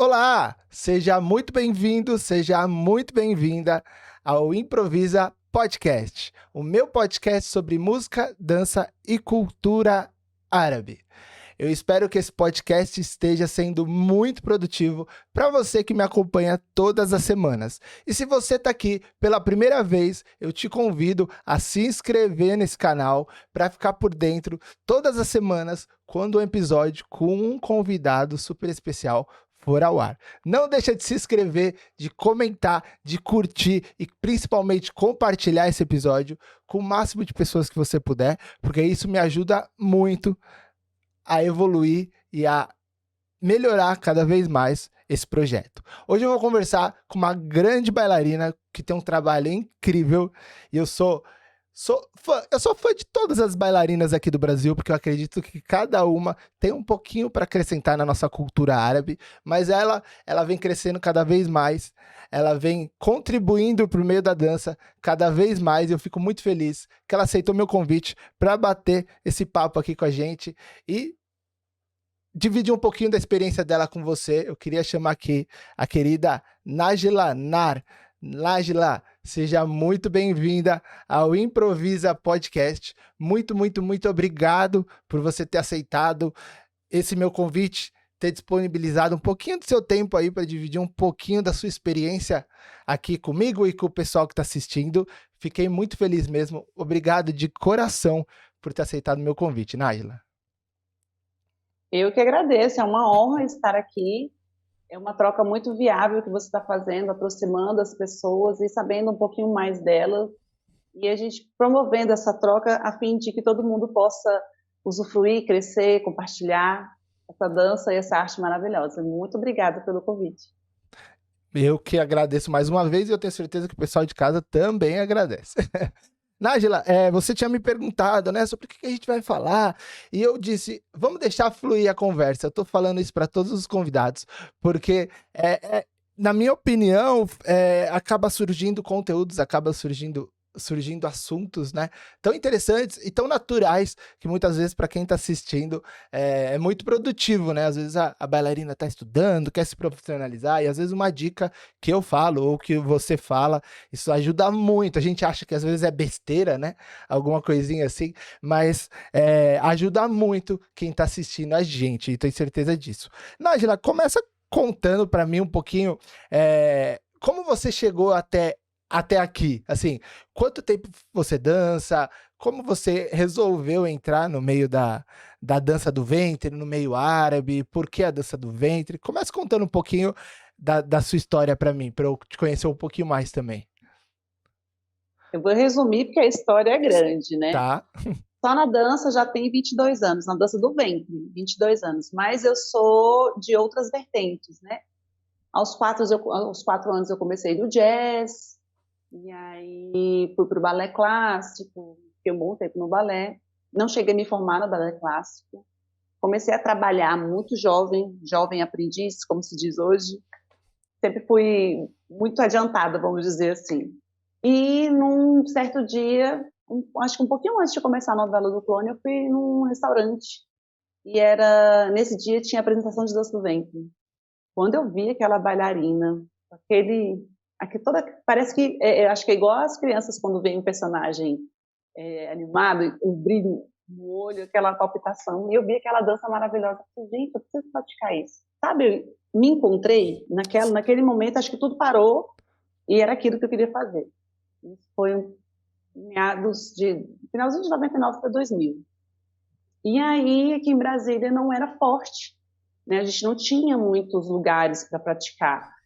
Olá, seja muito bem-vindo, seja muito bem-vinda ao Improvisa Podcast, o meu podcast sobre música, dança e cultura árabe. Eu espero que esse podcast esteja sendo muito produtivo para você que me acompanha todas as semanas. E se você está aqui pela primeira vez, eu te convido a se inscrever nesse canal para ficar por dentro todas as semanas quando um episódio com um convidado super especial for ao ar. Não deixa de se inscrever, de comentar, de curtir e principalmente compartilhar esse episódio com o máximo de pessoas que você puder, porque isso me ajuda muito a evoluir e a melhorar cada vez mais esse projeto. Hoje eu vou conversar com uma grande bailarina que tem um trabalho incrível e eu sou fã de todas as bailarinas aqui do Brasil, porque eu acredito que cada uma tem um pouquinho para acrescentar na nossa cultura árabe, mas ela vem crescendo cada vez mais, ela vem contribuindo para o meio da dança cada vez mais, e eu fico muito feliz que ela aceitou meu convite para bater esse papo aqui com a gente e dividir um pouquinho da experiência dela com você. Eu queria chamar aqui a querida Najla Nar. Najla, seja muito bem-vinda ao Improvisa Podcast. Muito, muito, muito obrigado por você ter aceitado esse meu convite, ter disponibilizado um pouquinho do seu tempo aí para dividir um pouquinho da sua experiência aqui comigo e com o pessoal que está assistindo. Fiquei muito feliz mesmo. Obrigado de coração por ter aceitado o meu convite, Najla. Eu que agradeço, é uma honra estar aqui. É uma troca muito viável que você está fazendo, aproximando as pessoas e sabendo um pouquinho mais delas. E a gente promovendo essa troca a fim de que todo mundo possa usufruir, crescer, compartilhar essa dança e essa arte maravilhosa. Muito obrigada pelo convite. Eu que agradeço mais uma vez e eu tenho certeza que o pessoal de casa também agradece. Nájila, você tinha me perguntado, né, sobre o que a gente vai falar, e eu disse, vamos deixar fluir a conversa. Eu tô falando isso para todos os convidados, porque, na minha opinião, acaba surgindo conteúdos, acaba surgindo assuntos, né, tão interessantes e tão naturais, que muitas vezes, para quem está assistindo, é muito produtivo, né? Às vezes a bailarina está estudando, quer se profissionalizar, e às vezes uma dica que eu falo, ou que você fala, isso ajuda muito. A gente acha que às vezes é besteira, né? Alguma coisinha assim, mas ajuda muito quem está assistindo a gente, e tenho certeza disso. Nájila, começa contando para mim um pouquinho como você chegou até aqui, assim, quanto tempo você dança, como você resolveu entrar no meio da dança do ventre, no meio árabe, por que a dança do ventre? Começa contando um pouquinho da sua história para mim, para eu te conhecer um pouquinho mais também. Eu vou resumir porque a história é grande, né? Tá. Só na dança já tem 22 anos, na dança do ventre, 22 anos. Mas eu sou de outras vertentes, né? Aos 4 anos eu comecei no jazz, e aí fui para o balé clássico, fiquei um bom tempo no balé. Não cheguei a me formar no balé clássico. Comecei a trabalhar muito jovem aprendiz, como se diz hoje. Sempre fui muito adiantada, vamos dizer assim. E num certo dia, acho que um pouquinho antes de começar a novela do Clone, eu fui num restaurante. E nesse dia tinha apresentação de dança do ventre. Quando eu vi aquela bailarina, parece que, acho que é igual as crianças quando veem um personagem animado, um brilho no olho, aquela palpitação, e eu vi aquela dança maravilhosa. Eu falei, gente, eu preciso praticar isso. Sabe, me encontrei naquele momento, acho que tudo parou e era aquilo que eu queria fazer. Isso foi finalzinho de 99 para 2000. E aí, aqui em Brasília não era forte, né? A gente não tinha muitos lugares para praticar.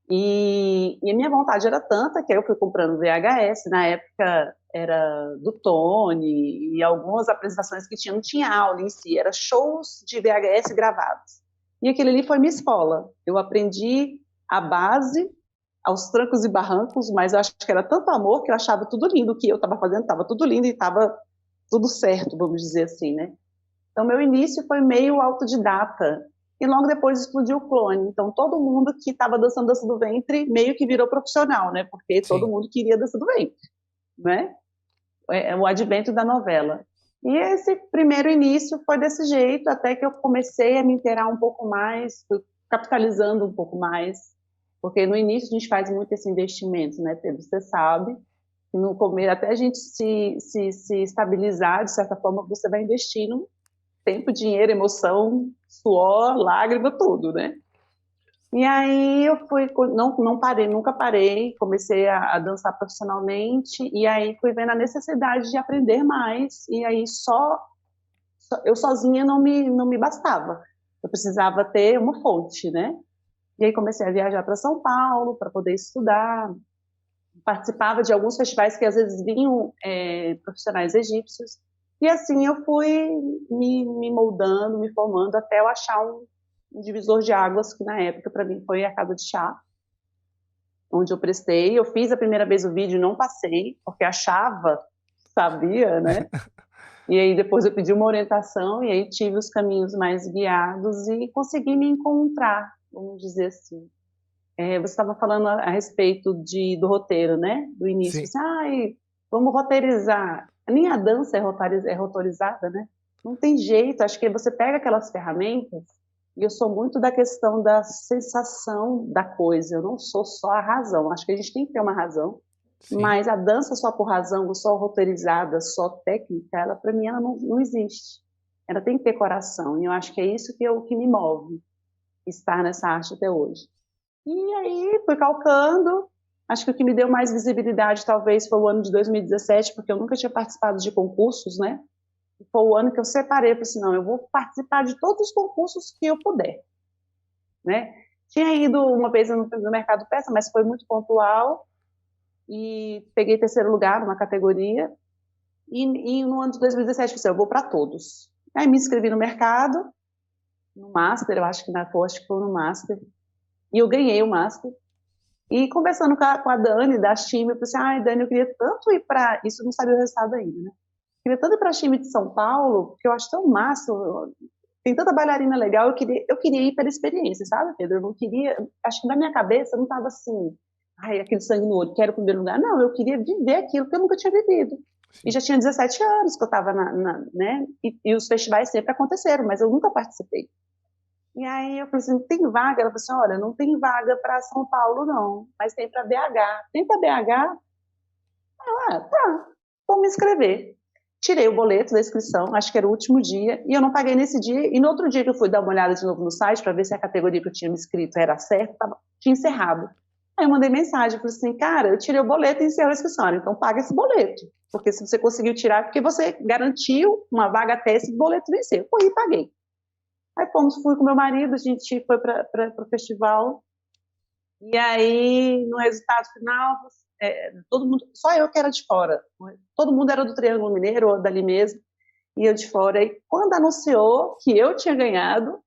E a minha vontade era tanta que eu fui comprando VHS, na época era do Tony, e algumas apresentações que tinha, não tinha aula em si, era shows de VHS gravados. E aquele ali foi minha escola. Eu aprendi a base, aos trancos e barrancos, mas eu acho que era tanto amor que eu achava tudo lindo, o que eu estava fazendo estava tudo lindo e estava tudo certo, vamos dizer assim, né? Então, meu início foi meio autodidata. E logo depois explodiu o Clone. Então, todo mundo que estava dançando dança do ventre meio que virou profissional, né? Porque Sim. Todo mundo queria dança do ventre, né? O advento da novela. E esse primeiro início foi desse jeito, até que eu comecei a me inteirar um pouco mais, fui capitalizando um pouco mais, porque no início a gente faz muito esse investimento, né, Pedro? Você sabe, no começo, até a gente se estabilizar, de certa forma, você vai investindo tempo, dinheiro, emoção, suor, lágrima, tudo, né? E aí eu fui, não parei, nunca parei, comecei a dançar profissionalmente, e aí fui vendo a necessidade de aprender mais, e aí eu sozinha não me bastava. Eu precisava ter uma fonte, né? E aí comecei a viajar para São Paulo para poder estudar, participava de alguns festivais que às vezes vinham profissionais egípcios, e assim eu fui me moldando, me formando, até eu achar um divisor de águas, que na época para mim foi a Casa de Chá, onde eu prestei. Eu fiz a primeira vez o vídeo, não passei, porque achava, sabia, né? E aí depois eu pedi uma orientação, e aí tive os caminhos mais guiados e consegui me encontrar, vamos dizer assim. Você estava falando a respeito do roteiro, né? Do início. Sim. Assim, vamos roteirizar. Nem a dança é roteirizada, né? Não tem jeito. Acho que você pega aquelas ferramentas, e eu sou muito da questão da sensação da coisa. Eu não sou só a razão. Acho que a gente tem que ter uma razão. Sim. Mas a dança só por razão, só roteirizada, só técnica, ela para mim ela não existe. Ela tem que ter coração. E eu acho que é isso que me move, estar nessa arte até hoje. E aí fui calcando. Acho que o que me deu mais visibilidade talvez foi o ano de 2017, porque eu nunca tinha participado de concursos, né? E foi o ano que eu separei, falei assim, não, eu vou participar de todos os concursos que eu puder, né? Tinha ido uma vez no Mercado Peça, mas foi muito pontual, e peguei terceiro lugar numa categoria, e no ano de 2017 eu falei assim, eu vou para todos. Aí me inscrevi no mercado, no Master, eu acho que foi no Master, e eu ganhei o Master. E conversando com a Dani, da time, eu falei assim, Dani, eu queria tanto ir para... Isso eu não sabia o resultado ainda, né? Eu queria tanto ir para a time de São Paulo, porque eu acho tão massa, tem tanta bailarina legal, eu queria ir pela experiência, sabe, Pedro? Eu não queria... Acho que na minha cabeça não estava assim, aquele sangue no olho, quero o primeiro lugar. Não, eu queria viver aquilo que eu nunca tinha vivido. Sim. E já tinha 17 anos que eu estava né? E os festivais sempre aconteceram, mas eu nunca participei. E aí eu falei assim, tem vaga? Ela falou assim, olha, não tem vaga para São Paulo não, mas tem para BH. Tem para BH? Tá, vou me inscrever. Tirei o boleto da inscrição, acho que era o último dia, e eu não paguei nesse dia, e no outro dia que eu fui dar uma olhada de novo no site, para ver se a categoria que eu tinha me inscrito era certa, tinha encerrado. Aí eu mandei mensagem, falei assim, cara, eu tirei o boleto e encerrou a inscrição, então paga esse boleto, porque se você conseguiu tirar, porque você garantiu uma vaga até esse boleto vencer. Eu fui e paguei. Aí fui com meu marido, a gente foi para o festival, e aí no resultado final, todo mundo, só eu que era de fora, todo mundo era do Triângulo Mineiro, ou dali mesmo, e eu de fora. E quando anunciou que eu tinha ganhado,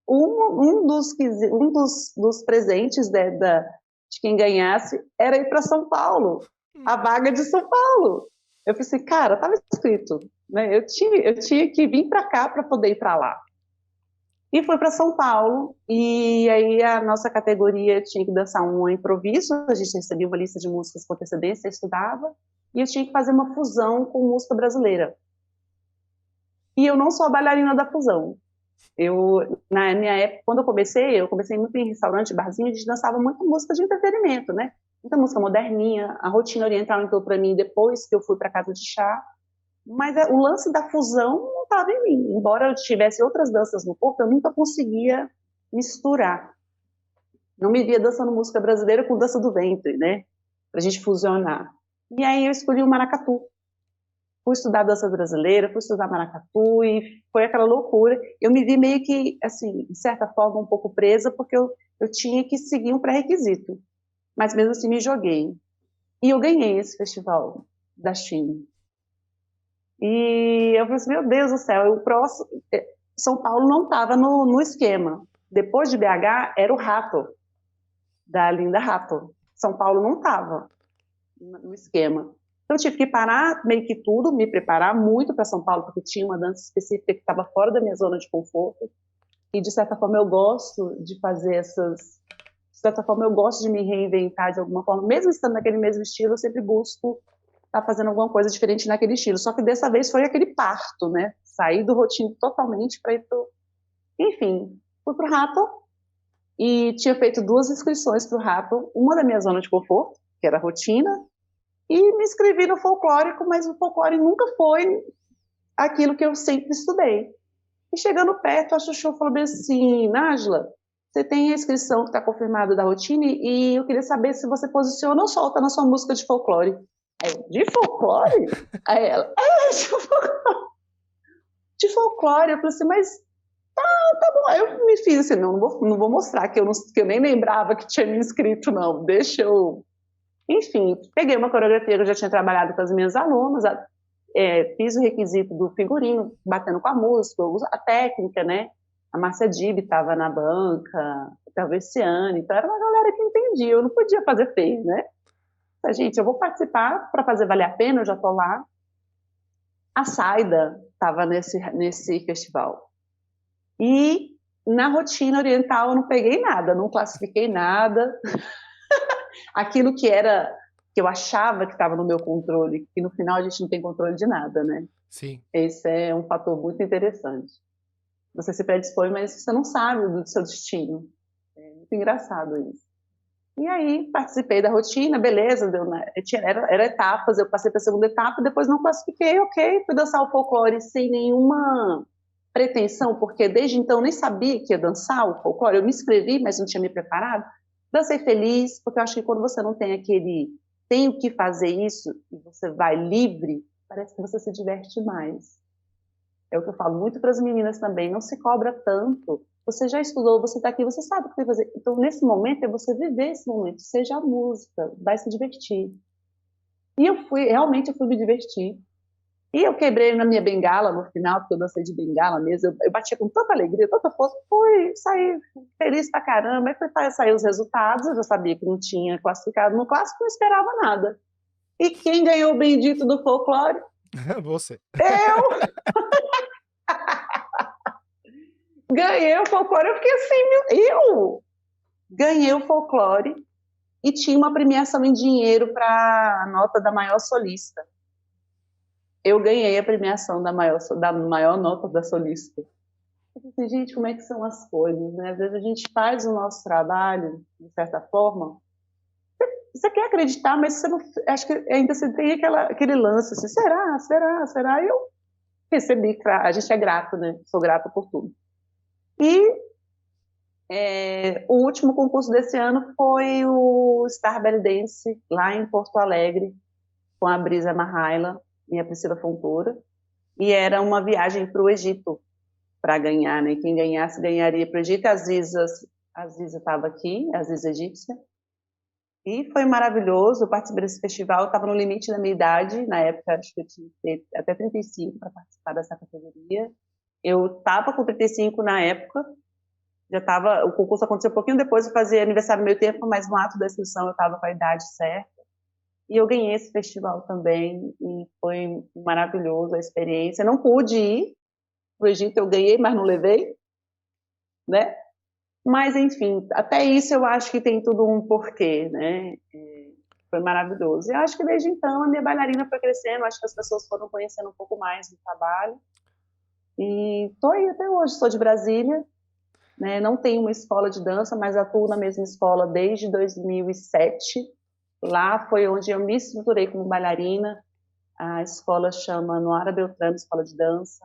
um dos presentes de quem ganhasse era ir para São Paulo, a vaga de São Paulo. Eu falei assim, cara, estava escrito, né? Eu tinha que vir para cá para poder ir para lá. E fui para São Paulo, e aí a nossa categoria tinha que dançar um improviso, a gente recebia uma lista de músicas com antecedência, estudava, e eu tinha que fazer uma fusão com música brasileira. E eu não sou a bailarina da fusão. Na minha época, quando eu comecei muito em restaurante, barzinho, a gente dançava muita música de entretenimento, né? Muita música moderninha, a rotina oriental entrou para mim depois que eu fui para Casa de Chá, mas o lance da fusão não estava em mim. Embora eu tivesse outras danças no corpo, eu nunca conseguia misturar. Não me via dançando música brasileira com dança do ventre, né? Pra gente fusionar. E aí eu escolhi o maracatu. Fui estudar dança brasileira, fui estudar maracatu, e foi aquela loucura. Eu me vi meio que, assim, de certa forma, um pouco presa, porque eu tinha que seguir um pré-requisito. Mas mesmo assim me joguei. E eu ganhei esse festival da China. E eu falei assim, meu Deus do céu, São Paulo não estava no esquema. Depois de BH, era o Rato, da Linda Rato. São Paulo não estava no esquema. Então eu tive que parar meio que tudo, me preparar muito para São Paulo, porque tinha uma dança específica que estava fora da minha zona de conforto. E de certa forma eu gosto de fazer essas... De certa forma eu gosto de me reinventar de alguma forma. Mesmo estando naquele mesmo estilo, eu sempre busco tá fazendo alguma coisa diferente naquele estilo. Só que dessa vez foi aquele parto, né? Saí do rotina totalmente para ir pro... Enfim, fui pro Rato, e tinha feito 2 inscrições para o Rato, uma da minha zona de conforto, que era a rotina, e me inscrevi no folclórico, mas o folclore nunca foi aquilo que eu sempre estudei. E chegando perto, a Chuchu falou bem assim, Nájila, você tem a inscrição que está confirmada da rotina e eu queria saber se você posiciona ou solta na sua música de folclore. Aí eu, de folclore? Aí ela, de folclore. De folclore. Eu falei assim, mas tá bom. Aí eu me fiz assim, não vou mostrar que eu nem lembrava que tinha me inscrito, não. Deixa eu... Enfim, peguei uma coreografia que eu já tinha trabalhado com as minhas alunas, fiz o requisito do figurino, batendo com a música, a técnica, né? A Márcia Dib estava na banca, a Calveciane, então era uma galera que entendia, eu não podia fazer feio, né? Então, gente, eu vou participar para fazer valer a pena, eu já estou lá. A Saida estava nesse festival. E na rotina oriental eu não peguei nada, não classifiquei nada. Aquilo que eu achava que estava no meu controle, que no final a gente não tem controle de nada, né? Sim. Esse é um fator muito interessante. Você se predispõe, mas você não sabe do seu destino. É muito engraçado isso. E aí participei da rotina, beleza, era etapas, eu passei para a segunda etapa, depois não classifiquei, ok, fui dançar o folclore sem nenhuma pretensão, porque desde então nem sabia que ia dançar o folclore, eu me inscrevi, mas não tinha me preparado. Dancei feliz, porque eu acho que quando você não tem tenho que fazer isso, e você vai livre, parece que você se diverte mais. É o que eu falo muito para as meninas também, não se cobra tanto. Você já estudou, você está aqui, você sabe o que tem que fazer. Então, nesse momento, é você viver esse momento, seja a música, vai se divertir. E realmente eu fui me divertir. E eu quebrei na minha bengala no final, porque eu dancei de bengala mesmo. Eu batia com tanta alegria, tanta força. Saí feliz pra caramba. Aí foi sair os resultados, eu já sabia que não tinha classificado no clássico, não esperava nada. E quem ganhou o bendito do folclore? Você. Eu! Ganhei o folclore, eu fiquei assim, eu ganhei o folclore e tinha uma premiação em dinheiro para a nota da maior solista. Eu ganhei a premiação da maior nota da solista. Eu pensei, gente, como é que são as coisas, né? Às vezes a gente faz o nosso trabalho, de certa forma, você quer acreditar, mas você não, acho que ainda você tem aquele lance assim, será? E eu recebi, a gente é grato, né? Sou grata por tudo. E o último concurso desse ano foi o Star Belly Dance, lá em Porto Alegre, com a Brisa Marraila e a Priscila Fontoura. E era uma viagem para o Egito, para ganhar, né? Quem ganhasse, ganharia para o Egito. A Ziza estava aqui, a Ziza egípcia. E foi maravilhoso, eu participei desse festival, eu estava no limite da minha idade, na época acho que eu tinha que ter até 35 para participar dessa categoria. Eu estava com 35 na época, o concurso aconteceu um pouquinho depois, eu fazia aniversário no meio tempo, mas no ato da inscrição eu estava com a idade certa. E eu ganhei esse festival também, e foi maravilhoso a experiência. Eu não pude ir para o Egito, eu ganhei, mas não levei, né? Mas, enfim, até isso eu acho que tem tudo um porquê, né? Foi maravilhoso. E eu acho que desde então a minha bailarina foi crescendo, acho que as pessoas foram conhecendo um pouco mais do trabalho. E estou aí até hoje, sou de Brasília, né? Não tenho uma escola de dança, mas atuo na mesma escola desde 2007. Lá foi onde eu me estruturei como bailarina. A escola chama Noara Beltrame, Escola de Dança.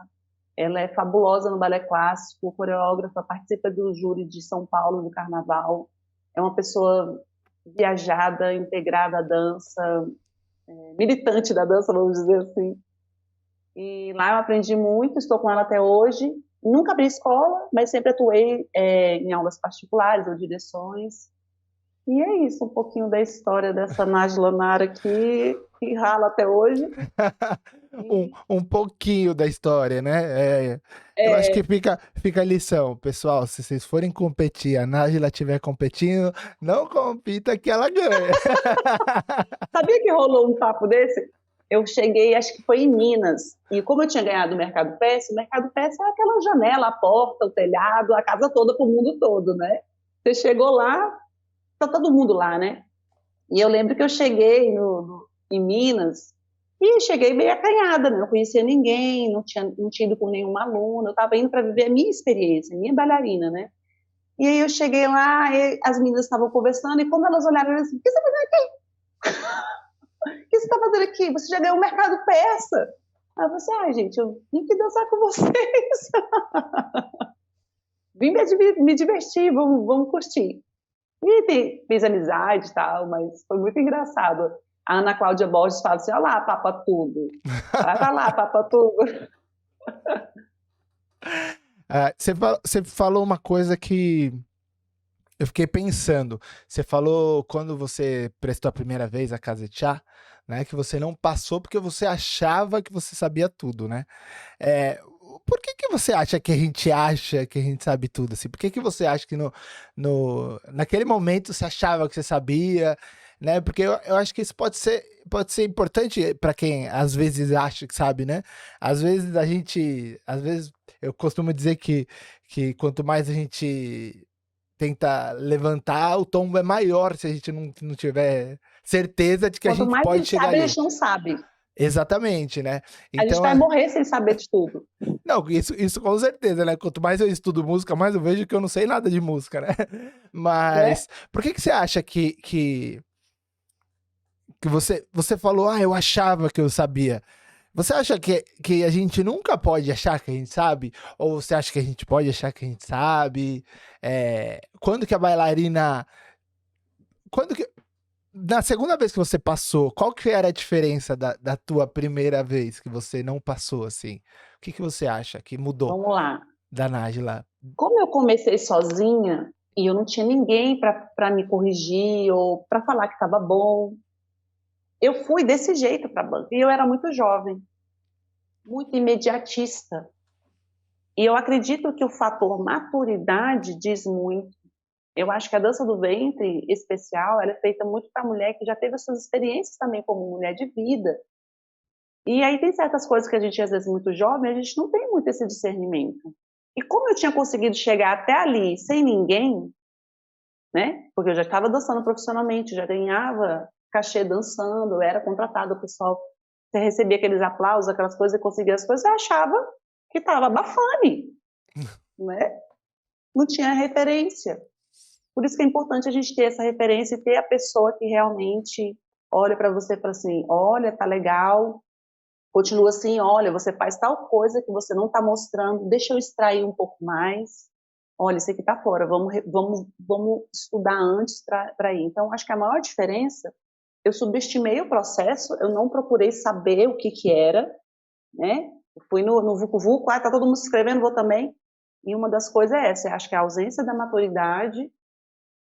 Ela é fabulosa no balé clássico, coreógrafa, participa do júri de São Paulo no Carnaval. É uma pessoa viajada, integrada à dança, militante da dança, vamos dizer assim. E lá eu aprendi muito, estou com ela até hoje. Nunca abri escola, mas sempre atuei em aulas particulares ou direções. E é isso, um pouquinho da história dessa Nájila Nara aqui, que rala até hoje. Um pouquinho da história, né? Eu acho que fica a lição, pessoal. Se vocês forem competir, a Nájila estiver competindo, não compita que ela ganha. Sabia que rolou um papo desse? Eu cheguei, acho que foi em Minas, e como eu tinha ganhado o Mercado Pass é aquela janela, a porta, o telhado, a casa toda para o mundo todo, né? Você chegou lá, tá todo mundo lá, né? E eu lembro que eu cheguei em Minas, e cheguei meio acanhada, né? Não conhecia ninguém, não tinha ido com nenhuma aluna, eu estava indo para viver a minha experiência, a minha bailarina, né? E aí eu cheguei lá, e as meninas estavam conversando, e quando elas olharam, elas assim, o que você está fazendo aqui? O que você está fazendo aqui? Você já ganhou o mercado persa. Aí eu falei assim, ai gente, eu vim aqui dançar com vocês. Vim me divertir, vamos curtir. E fiz amizade e tal, mas foi muito engraçado. A Ana Cláudia Borges fala assim, olha lá, papa tudo. Vai lá, papa tudo. Você falou uma coisa que eu fiquei pensando. Você falou quando você prestou a primeira vez a Casa de Chá, né? Que você não passou porque você achava que você sabia tudo, né? É, por que que você acha que a gente sabe tudo, assim? Por que que você acha que naquele momento você achava que você sabia, né? Porque eu acho que isso pode ser importante para quem às vezes acha que sabe, né? Às vezes eu costumo dizer que quanto mais a gente tenta levantar, o tom é maior se a gente não tiver certeza de que a Quanto gente mais a pode gente chegar sabe, a ali. gente não sabe. Exatamente, né? A gente Então, vai morrer sem saber de tudo. não, isso com certeza, né? Quanto mais eu estudo música, mais eu vejo que eu não sei nada de música, né? Né? Mas por que que você acha que você falou, eu achava que eu sabia? Você acha que a gente nunca pode achar que a gente sabe? Ou você acha que a gente pode achar que a gente sabe? Quando que a bailarina. Quando que. Na segunda vez que você passou, qual que era a diferença da tua primeira vez que você não passou, assim? O que que você acha que mudou Vamos lá. da Nájila? Como eu comecei sozinha e eu não tinha ninguém para me corrigir ou para falar que estava bom, eu fui desse jeito para a banca. E eu era muito jovem, muito imediatista. E eu acredito que o fator maturidade diz muito. Eu acho que a dança do ventre especial, ela é feita muito para a mulher que já teve as suas experiências também como mulher de vida. E aí tem certas coisas que a gente, às vezes, muito jovem, a gente não tem muito esse discernimento. E como eu tinha conseguido chegar até ali sem ninguém, né? Porque eu já estava dançando profissionalmente, já ganhava cachê dançando, eu era contratada, o pessoal, você recebia aqueles aplausos, aquelas coisas, e conseguia as coisas, eu achava que estava bafane, né? Não tinha referência. Por isso que é importante a gente ter essa referência e ter a pessoa que realmente olha para você e fala assim, olha, tá legal, continua assim, olha, você faz tal coisa que você não está mostrando, deixa eu extrair um pouco mais, olha, isso aqui está fora, vamos estudar antes para ir. Então, acho que a maior diferença, eu subestimei o processo, eu não procurei saber o que era, né? Eu fui no Vucu Vucu, tá todo mundo se inscrevendo, vou também. E uma das coisas é essa, eu acho que a ausência da maturidade,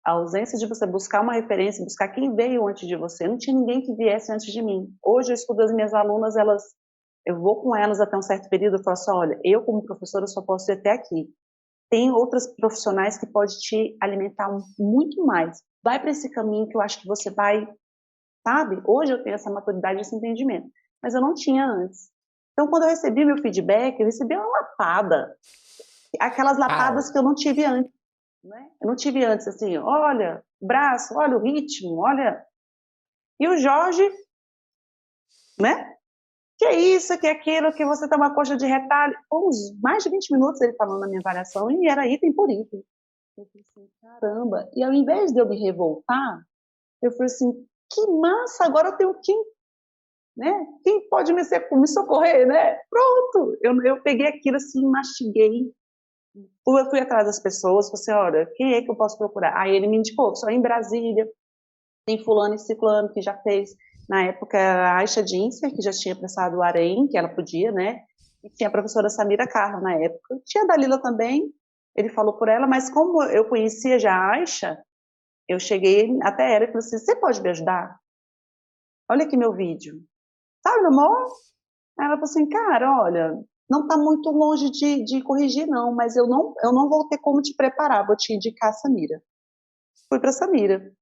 a ausência de você buscar uma referência, buscar quem veio antes de você. Não tinha ninguém que viesse antes de mim. Hoje eu estudo as minhas alunas, eu vou com elas até um certo período, eu falo assim, olha, eu como professora só posso ir até aqui. Tem outras profissionais que podem te alimentar muito mais. Vai para esse caminho que eu acho que você vai, sabe? Hoje eu tenho essa maturidade, esse entendimento. Mas eu não tinha antes. Então, quando eu recebi meu feedback, eu recebi uma lapada. Aquelas Au. lapadas que eu não tive antes. Né? Eu não tive antes, assim, olha o braço, olha o ritmo, olha... E o Jorge, né? Que é isso, que é aquilo, que você tá uma coxa de retalho. Uns mais de 20 minutos ele falando na minha avaliação e era item por item. Eu falei assim, caramba. E ao invés de eu me revoltar, eu falei assim, que massa, agora eu tenho quem, né? Quem pode me socorrer, né? Pronto. Eu peguei aquilo assim, mastiguei. Eu fui atrás das pessoas, falei assim, olha, quem é que eu posso procurar? Aí ele me indicou, só em Brasília, tem fulano e ciclano que já fez. Na época, a Aisha Dinser, que já tinha prestado o Arém, que ela podia, né? E tinha a professora Samira Carla na época. Tinha a Dalila também, ele falou por ela, mas como eu conhecia já a Aisha, eu cheguei até ela e falei assim, você pode me ajudar? Olha aqui meu vídeo. Sabe, meu amor? Aí ela falou assim, cara, olha, não está muito longe de corrigir, não, mas eu não vou ter como te preparar, vou te indicar a Samira. Fui para a Samira.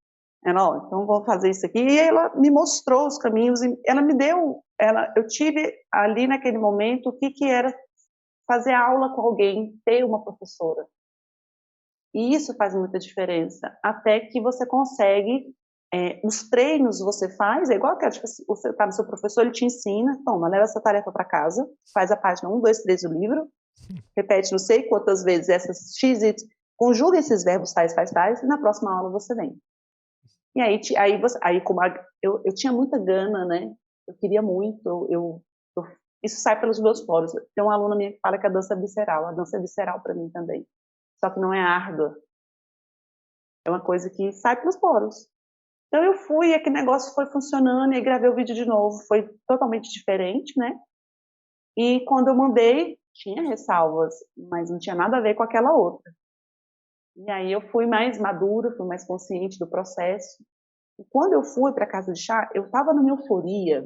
Ela, ó, então vamos fazer isso aqui. E ela me mostrou os caminhos, ela me deu, eu tive ali naquele momento o que era fazer aula com alguém, ter uma professora. E isso faz muita diferença, até que você consegue, os treinos você faz, é igual que tipo, você está no seu professor, ele te ensina, toma, leva essa tarefa para casa, faz a página 1, 2, 3 do livro, repete não sei quantas vezes essas X, conjuga esses verbos tais, tais, tais, e na próxima aula você vem. E aí como eu tinha muita gana, né? Eu queria muito, isso sai pelos meus poros. Tem uma aluna minha que fala que a dança é visceral. A dança é visceral para mim também. Só que não é árdua. É uma coisa que sai pelos poros. Então eu fui, e aquele negócio foi funcionando, e aí gravei o vídeo de novo. Foi totalmente diferente, né? E quando eu mandei, tinha ressalvas, mas não tinha nada a ver com aquela outra. E aí eu fui mais madura, fui mais consciente do processo. E quando eu fui para a casa de chá, eu estava numa euforia.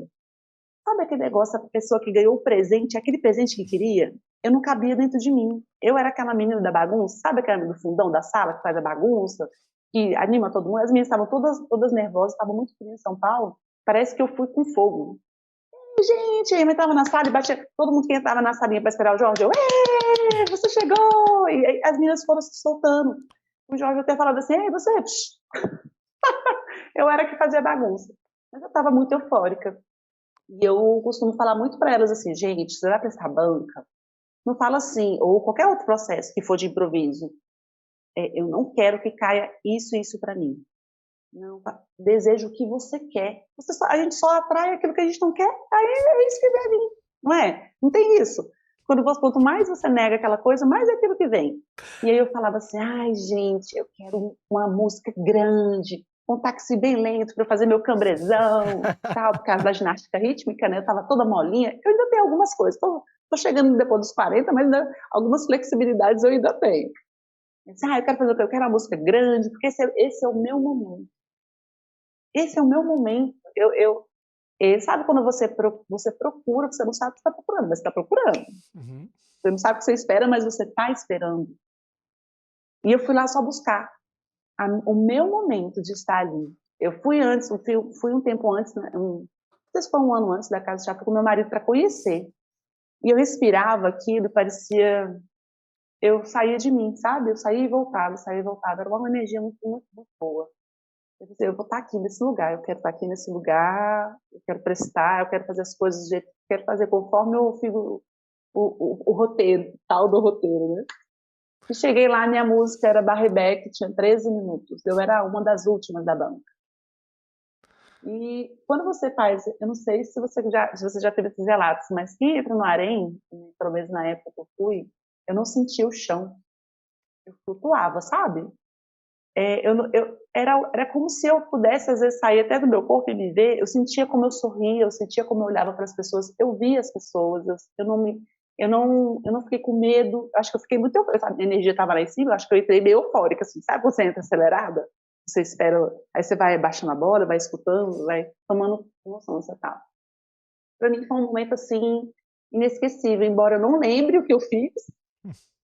Sabe aquele negócio, a pessoa que ganhou o presente, aquele presente que queria? Eu não cabia dentro de mim. Eu era aquela menina da bagunça, sabe aquela menina do fundão da sala que faz a bagunça, que anima todo mundo? As meninas estavam todas nervosas, estavam muito frias em São Paulo. Parece que eu fui com fogo. E, gente, eu entrava na sala e batia. Todo mundo que entrava na salinha para esperar o Jorge, você chegou! E aí as meninas foram se soltando. O Jorge até falava assim, ei, você... Eu era que fazia bagunça. Mas eu estava muito eufórica. E eu costumo falar muito para elas assim, gente, você vai prestar banca? Não fala assim, ou qualquer outro processo que for de improviso. Eu não quero que caia isso para mim. Não, desejo o que você quer. A gente só atrai aquilo que a gente não quer, aí é isso que vai vir. Não é? Não tem isso. Quanto mais você nega aquela coisa, mais é aquilo que vem. E aí eu falava assim, ai gente, eu quero uma música grande, um táxi bem lento para fazer meu cambrezão, tal, por causa da ginástica rítmica, né? Eu tava toda molinha. Eu ainda tenho algumas coisas. Tô chegando depois dos 40, mas ainda, algumas flexibilidades eu ainda tenho. Eu disse, eu quero fazer o quê? Eu quero uma música grande, porque esse é o meu momento. Esse é o meu momento. Sabe quando você procura, você não sabe o que você está procurando, mas você está procurando. Uhum. Você não sabe o que você espera, mas você está esperando. E eu fui lá só buscar o meu momento de estar ali. Eu fui antes, fui um tempo antes, né, não sei se foi um ano antes da casa de chá, fui com meu marido para conhecer. E eu respirava aquilo, parecia... Eu saía de mim, sabe? Eu saía e voltava, saía e voltava. Era uma energia muito, muito, muito boa. Eu disse, eu vou estar aqui nesse lugar, eu quero estar aqui nesse lugar, eu quero prestar, eu quero fazer as coisas do jeito que eu quero fazer, conforme eu fico o roteiro, tal do roteiro, né? E cheguei lá, minha música era Barrebec, tinha 13 minutos, eu era uma das últimas da banca. E quando você faz, eu não sei se você já teve esses relatos, mas quem entra no harém, pelo menos na época que eu fui, eu não sentia o chão, eu flutuava, sabe? Era como se eu pudesse, às vezes, sair até do meu corpo e me ver. Eu sentia como eu sorria, eu sentia como eu olhava para as pessoas, eu via as pessoas, eu não fiquei com medo, acho que eu fiquei muito, a energia estava lá em cima, acho que eu entrei meio eufórica, assim, sabe quando você entra acelerada? Você espera, aí você vai baixando a bola, vai escutando, vai tomando emoção, você tá. Para mim foi um momento, assim, inesquecível, embora eu não lembre o que eu fiz,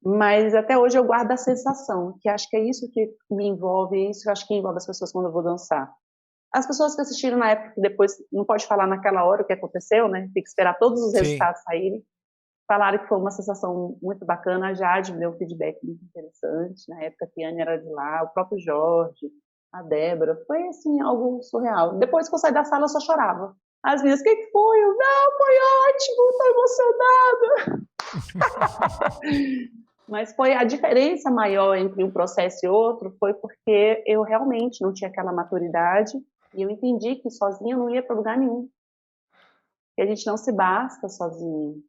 mas até hoje eu guardo a sensação, que acho que é isso que me envolve, é isso que eu acho que envolve as pessoas quando eu vou dançar. As pessoas que assistiram na época, que depois não pode falar naquela hora o que aconteceu, né? Tem que esperar todos os resultados saírem. Falaram que foi uma sensação muito bacana. A Jade me deu um feedback muito interessante. Na época a Tiane era de lá, o próprio Jorge, a Débora. Foi, assim, algo surreal. Depois que eu saí da sala, eu só chorava. As minhas, o que foi? Eu, não, foi ótimo, tô emocionada. Mas foi a diferença maior entre um processo e outro, foi porque eu realmente não tinha aquela maturidade e eu entendi que sozinha eu não ia para lugar nenhum. Que a gente não se basta sozinho.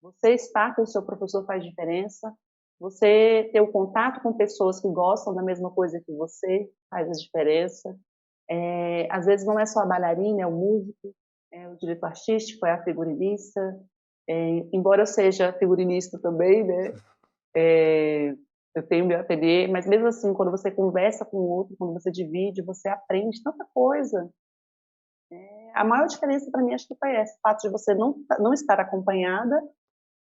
Você estar com o seu professor faz diferença. Você ter o contato com pessoas que gostam da mesma coisa que você faz a diferença. Às vezes não é só a bailarina, é o músico, é o diretor artístico, é a figurinista. Embora eu seja figurinista também, né? Eu tenho meu ateliê, mas mesmo assim, quando você conversa com o outro, quando você divide, você aprende tanta coisa. A maior diferença para mim acho que foi essa, o fato de você não estar acompanhada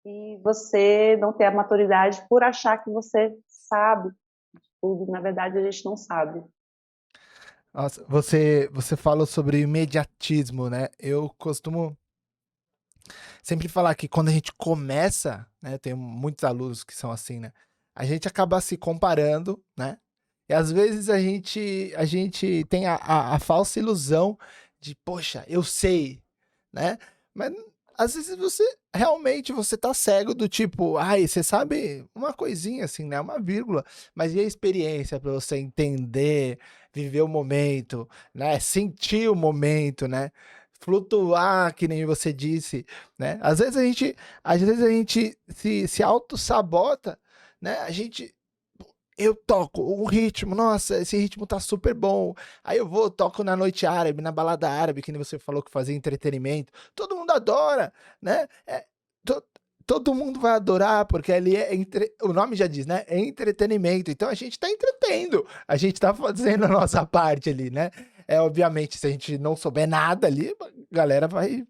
e você não ter a maturidade por achar que você sabe tudo. Na verdade, a gente não sabe. Nossa, você falou sobre imediatismo, né? Eu costumo sempre falar que quando a gente começa, né? Tem muitos alunos que são assim, né? A gente acaba se comparando, né? E às vezes a gente tem a falsa ilusão de, poxa, eu sei, né? Mas às vezes você tá cego do tipo, ai, você sabe uma coisinha assim, né? Uma vírgula, mas e a experiência para você entender, viver o momento, né? Sentir o momento, né? Flutuar, que nem você disse, né? Às vezes a gente se auto-sabota, né? Eu toco o ritmo, nossa, esse ritmo tá super bom. Aí eu vou, toco na noite árabe, na balada árabe, que nem você falou que fazia entretenimento. Todo mundo adora, né? To- todo mundo vai adorar, porque ali o nome já diz, né? É entretenimento. Então a gente tá entretendo, a gente tá fazendo a nossa parte ali, né? Obviamente, se a gente não souber nada ali, a galera vai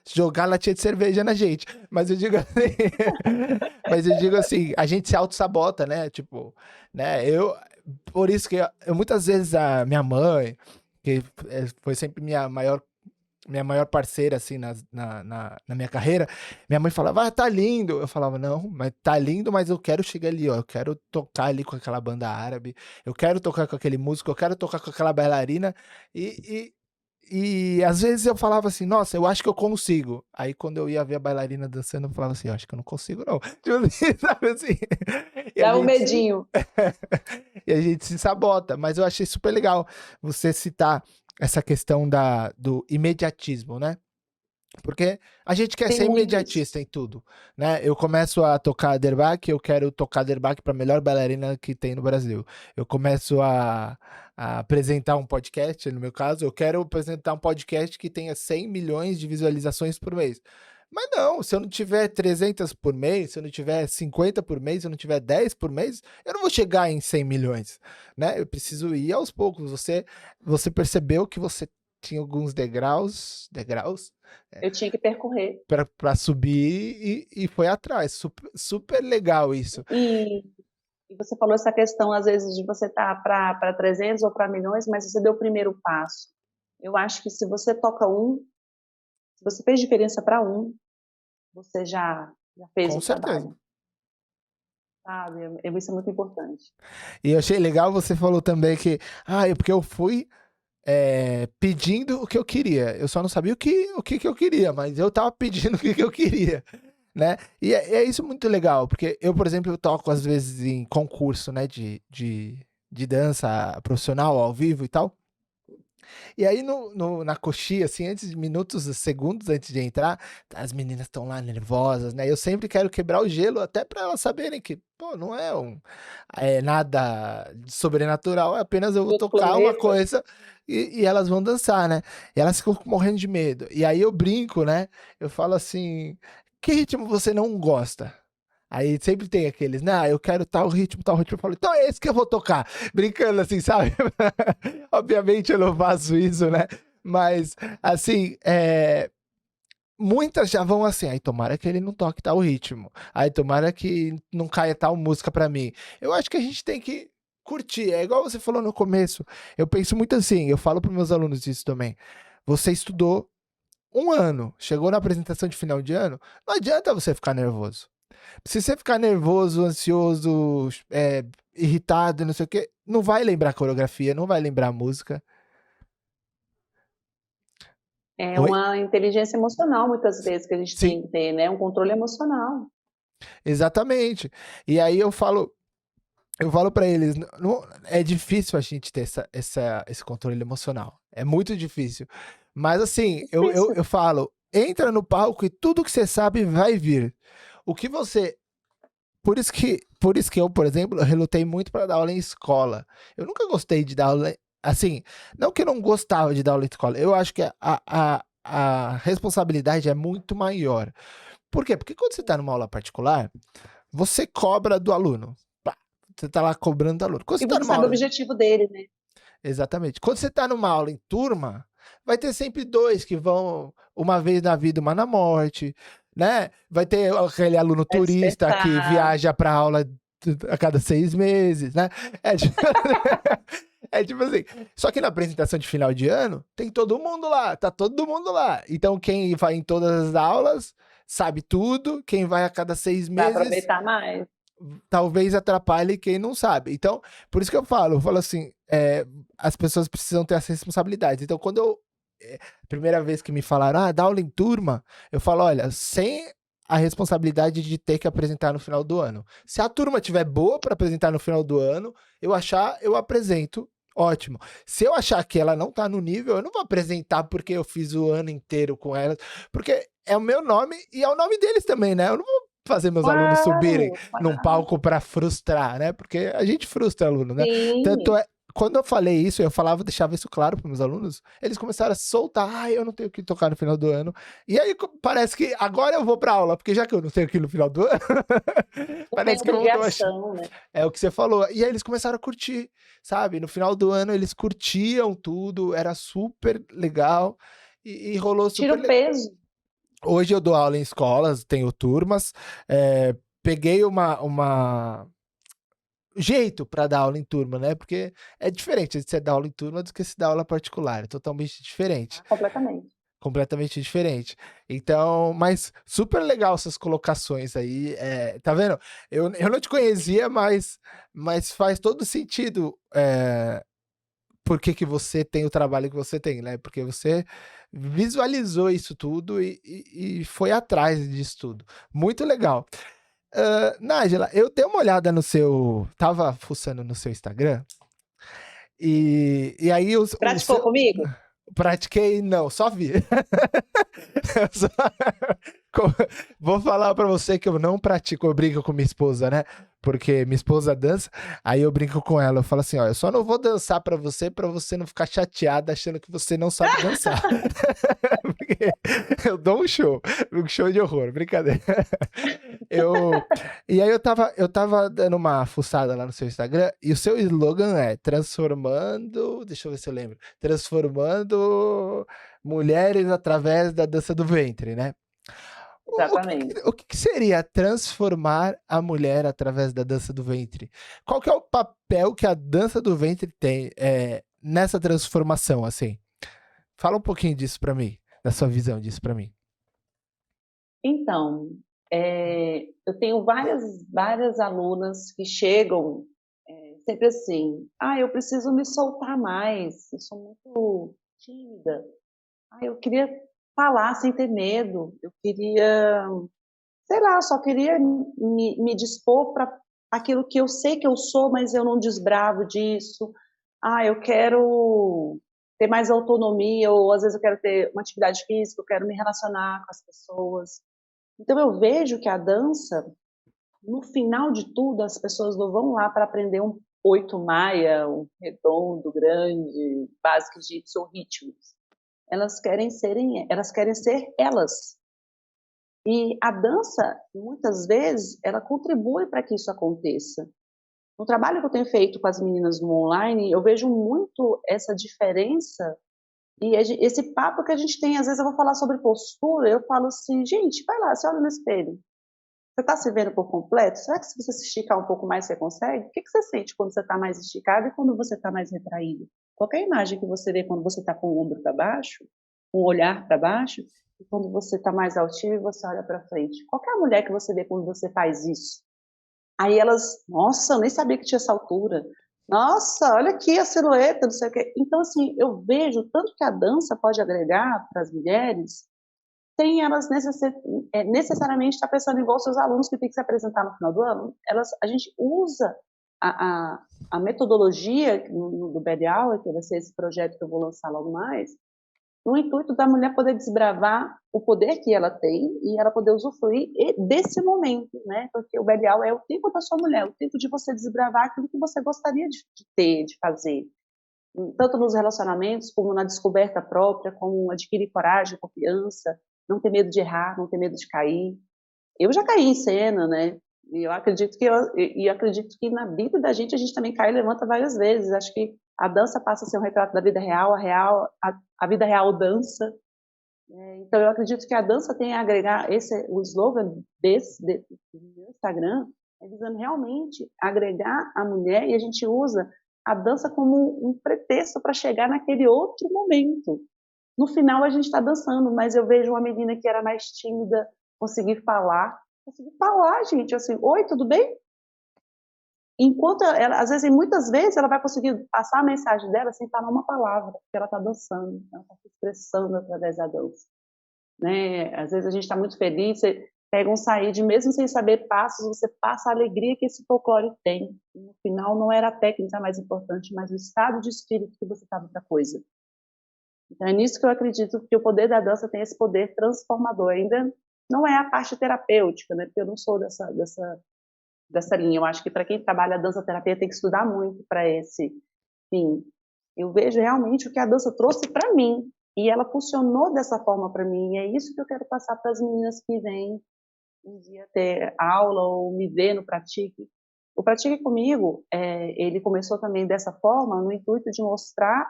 jogar latinha de cerveja na gente. Mas eu digo assim, mas eu digo assim, a gente se auto-sabota, né? Tipo, né? Por isso que eu muitas vezes a minha mãe, que foi sempre minha maior parceira, assim, na minha carreira, minha mãe falava, tá lindo. Eu falava, não, mas tá lindo, mas eu quero chegar ali, ó, eu quero tocar ali com aquela banda árabe, eu quero tocar com aquele músico, eu quero tocar com aquela bailarina, e às vezes eu falava assim, nossa, eu acho que eu consigo. Aí quando eu ia ver a bailarina dançando, eu falava assim, eu acho que eu não consigo, não. Tipo assim, sabe assim? E a Dá um gente se, medinho. e a gente se sabota. Mas eu achei super legal você citar essa questão do imediatismo, né? Porque a gente quer Tem ser muito isso. imediatista em tudo, né? Eu começo a tocar derbaque, eu quero tocar derbaque para a melhor bailarina que tem no Brasil. Eu começo a apresentar um podcast, no meu caso, eu quero apresentar um podcast que tenha 100 milhões de visualizações por mês. Mas não, se eu não tiver 300 por mês, se eu não tiver 50 por mês, se eu não tiver 10 por mês, eu não vou chegar em 100 milhões, né? Eu preciso ir aos poucos. Você percebeu que você tinha alguns degraus Eu tinha que percorrer. para subir e foi atrás. Super, super legal isso. E, e você falou essa questão, às vezes, de você estar para 300 ou para milhões, mas você deu o primeiro passo. Eu acho que se você toca se você fez diferença para você já fez Com o certeza. trabalho, sabe? Isso é muito importante. E eu achei legal, você falou também que, porque eu fui pedindo o que eu queria. Eu só não sabia o que eu queria, mas eu tava pedindo o que eu queria, né? E é isso muito legal, porque eu, por exemplo, eu toco às vezes em concurso, né, de dança profissional, ao vivo e tal. E aí na coxinha, assim, minutos, segundos antes de entrar, as meninas estão lá nervosas, né? Eu sempre quero quebrar o gelo, até para elas saberem que, pô, não é nada de sobrenatural, é apenas eu De vou outro tocar uma planeta, coisa e elas vão dançar, né? E elas ficam morrendo de medo. E aí eu brinco, né? Eu falo assim, que ritmo você não gosta? Aí sempre tem aqueles, né? Eu quero tal ritmo, tal ritmo. Eu falo, então é esse que eu vou tocar. Brincando assim, sabe? Obviamente eu não faço isso, né? Mas, assim, muitas já vão assim. Aí tomara que ele não toque tal ritmo. Aí tomara que não caia tal música pra mim. Eu acho que a gente tem que curtir. É igual você falou no começo. Eu penso muito assim. Eu falo pros meus alunos isso também. Você estudou um ano, chegou na apresentação de final de ano, não adianta você ficar nervoso. Se você ficar nervoso, ansioso, irritado, não sei o quê, não vai lembrar a coreografia, não vai lembrar a música. é Oi? uma inteligência emocional, muitas vezes, que a gente Sim, tem que ter, né? Um controle emocional. exatamente. E aí eu falo para eles, não, é difícil a gente ter esse controle emocional. É muito difícil. Mas assim, eu Difícil. falo, entra no palco e tudo que você sabe vai vir. O que você por isso que eu, por exemplo, eu relutei muito para dar aula em escola. Eu nunca gostei de dar aula, assim, não que eu não gostava de dar aula em escola, eu acho que a responsabilidade é muito maior. Por quê? Porque quando você está numa aula particular, você cobra do aluno. Pá, você está lá cobrando do aluno. Quando você E está você numa sabe o aula. objetivo dele, né? Exatamente. Quando você está numa aula em turma, vai ter sempre dois que vão uma vez na vida, uma na morte, né? Vai ter aquele aluno Vai turista que despertar. viaja para aula a cada 6 meses, né? É tipo, é tipo assim. Só que na apresentação de final de ano, tem todo mundo lá, tá todo mundo lá. Então quem vai em todas as aulas sabe tudo, quem vai a cada seis Vai meses aproveitar mais. talvez atrapalhe quem não sabe. Então, por isso que eu falo assim, as pessoas precisam ter essa responsabilidade. Então, quando primeira vez que me falaram, dá aula em turma, eu falo, olha, sem a responsabilidade de ter que apresentar no final do ano. Se a turma tiver boa para apresentar no final do ano, eu apresento, ótimo. Se eu achar que ela não tá no nível, eu não vou apresentar porque eu fiz o ano inteiro com ela, porque é o meu nome e é o nome deles também, né? Eu não vou fazer meus alunos subirem Claro, num claro. palco para frustrar, né? Porque a gente frustra aluno, né? Tanto Sim, é, quando eu falei isso, eu falava, deixava isso claro para meus alunos, eles começaram a soltar, eu não tenho que tocar no final do ano. E aí parece que agora eu vou para aula, porque já que eu não tenho que ir no final do ano, não tem parece que eu vou dar uma... obrigação, né? É o que você falou. E aí eles começaram a curtir, sabe? No final do ano eles curtiam tudo, era super legal e rolou Tira super o legal. peso. Hoje eu dou aula em escolas, tenho turmas, peguei uma jeito para dar aula em turma, né? Porque é diferente de você dar aula em turma do que se dar aula particular, é totalmente diferente, Ah, completamente. completamente diferente. Então, mas super legal essas colocações aí, tá vendo? Eu não te conhecia, mas faz todo sentido, por que você tem o trabalho que você tem, né? Porque você visualizou isso tudo e foi atrás disso tudo. Muito legal. Nájila, eu dei uma olhada no seu. Tava fuçando no seu Instagram. E aí o Praticou seu. comigo? Pratiquei, não, só vi. Só- Co- Vou falar pra você que eu não pratico, eu brinco com minha esposa, né? Porque minha esposa dança, aí eu brinco com ela, eu falo assim, ó, eu só não vou dançar pra você não ficar chateada achando que você não sabe dançar. Porque eu dou um show de horror, brincadeira. Eu, e aí eu tava dando uma fuçada lá no seu Instagram e o seu slogan é transformando, deixa eu ver se eu lembro, transformando mulheres através da dança do ventre, né? O que, Exatamente. o que seria transformar a mulher através da dança do ventre? Qual que é o papel que a dança do ventre tem nessa transformação, assim? Fala um pouquinho disso pra mim, da sua visão disso pra mim. Então, eu tenho várias alunas que chegam sempre assim, eu preciso me soltar mais, eu sou muito tímida. Eu queria falar sem ter medo, eu queria, sei lá, só queria me dispor para aquilo que eu sei que eu sou, mas eu não desbravo disso. Eu quero ter mais autonomia, ou às vezes eu quero ter uma atividade física, eu quero me relacionar com as pessoas. Então eu vejo que a dança, no final de tudo, as pessoas não vão lá para aprender um oito maia, um redondo grande, básico de Y ritmos. Elas querem ser elas. E a dança, muitas vezes, ela contribui para que isso aconteça. No trabalho que eu tenho feito com as meninas no online, eu vejo muito essa diferença e esse papo que a gente tem. Às vezes eu vou falar sobre postura, eu falo assim, gente, vai lá, você olha no espelho. Você está se vendo por completo? Será que se você se esticar um pouco mais, você consegue? O que você sente quando você está mais esticado e quando você está mais retraído? Qualquer imagem que você vê quando você está com o ombro para baixo, com o olhar para baixo, e quando você está mais altivo e você olha para frente. Qualquer mulher que você vê quando você faz isso. Aí elas, nossa, eu nem sabia que tinha essa altura. Nossa, olha aqui a silhueta, não sei o quê. Então, assim, eu vejo tanto que a dança pode agregar para as mulheres sem elas necessariamente estar pensando igual seus alunos que tem que se apresentar no final do ano. A gente usa a metodologia do Belly Hour, que vai ser esse projeto que eu vou lançar logo mais, no intuito da mulher poder desbravar o poder que ela tem e ela poder usufruir desse momento, né? Porque o Belly Hour é o tempo da sua mulher, o tempo de você desbravar aquilo que você gostaria de ter, de fazer. Tanto nos relacionamentos, como na descoberta própria, como adquirir coragem, confiança, não ter medo de errar, não ter medo de cair. Eu já caí em cena, né? E eu acredito que na vida da gente a gente também cai e levanta várias vezes. Acho que a dança passa a ser um retrato da vida real, a vida real dança. Então eu acredito que a dança tem a agregar o slogan do Instagram é visando realmente agregar a mulher e a gente usa a dança como um pretexto para chegar naquele outro momento. No final a gente está dançando, mas eu vejo uma menina que era mais tímida conseguir falar, gente, assim, oi, tudo bem? enquanto ela, às vezes, muitas vezes, ela vai conseguir passar a mensagem dela sem falar uma palavra, porque ela está dançando, ela está se expressando através da dança, né? Às vezes a gente está muito feliz, você pega um saíde, mesmo sem saber passos, você passa a alegria que esse folclore tem. No final, não era a técnica mais importante, mas o estado de espírito que você estava para a coisa. Então, é nisso que eu acredito que o poder da dança tem esse poder transformador. Ainda não é a parte terapêutica, né? Porque eu não sou dessa linha. Eu acho que para quem trabalha a dança terapia tem que estudar muito para esse fim. Eu vejo realmente o que a dança trouxe para mim, e ela funcionou dessa forma para mim, e é isso que eu quero passar para as meninas que vêm um dia ter aula ou me ver no Pratique. O Pratique Comigo, ele começou também dessa forma, no intuito de mostrar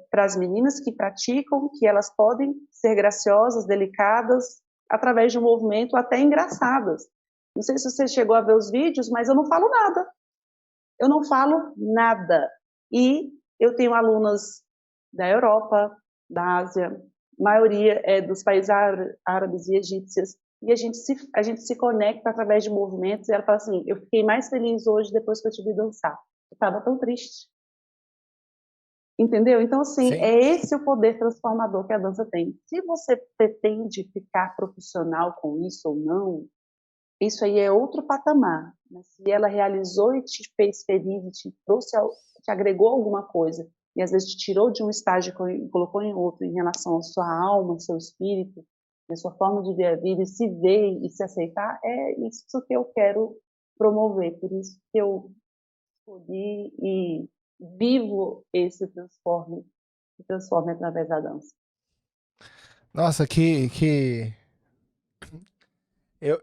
para as meninas que praticam que elas podem ser graciosas, delicadas, através de um movimento até engraçadas. Não sei se você chegou a ver os vídeos, mas eu não falo nada. Eu não falo nada. E eu tenho alunas da Europa, da Ásia, a maioria é dos países árabes e egípcios, e a gente se conecta através de movimentos, e ela fala assim, eu fiquei mais feliz hoje depois que eu te vi dançar. Eu estava tão triste. Entendeu? Então, assim, Sim. é esse o poder transformador que a dança tem. Se você pretende ficar profissional com isso ou não, isso aí é outro patamar. Mas se ela realizou e te fez feliz, e te trouxe, te agregou alguma coisa, e às vezes te tirou de um estágio e colocou em outro em relação à sua alma, ao seu espírito, à sua forma de ver a vida, e se ver e se aceitar, é isso que eu quero promover. Por isso que eu escolhi e vivo esse transforme através da dança. Nossa, eu,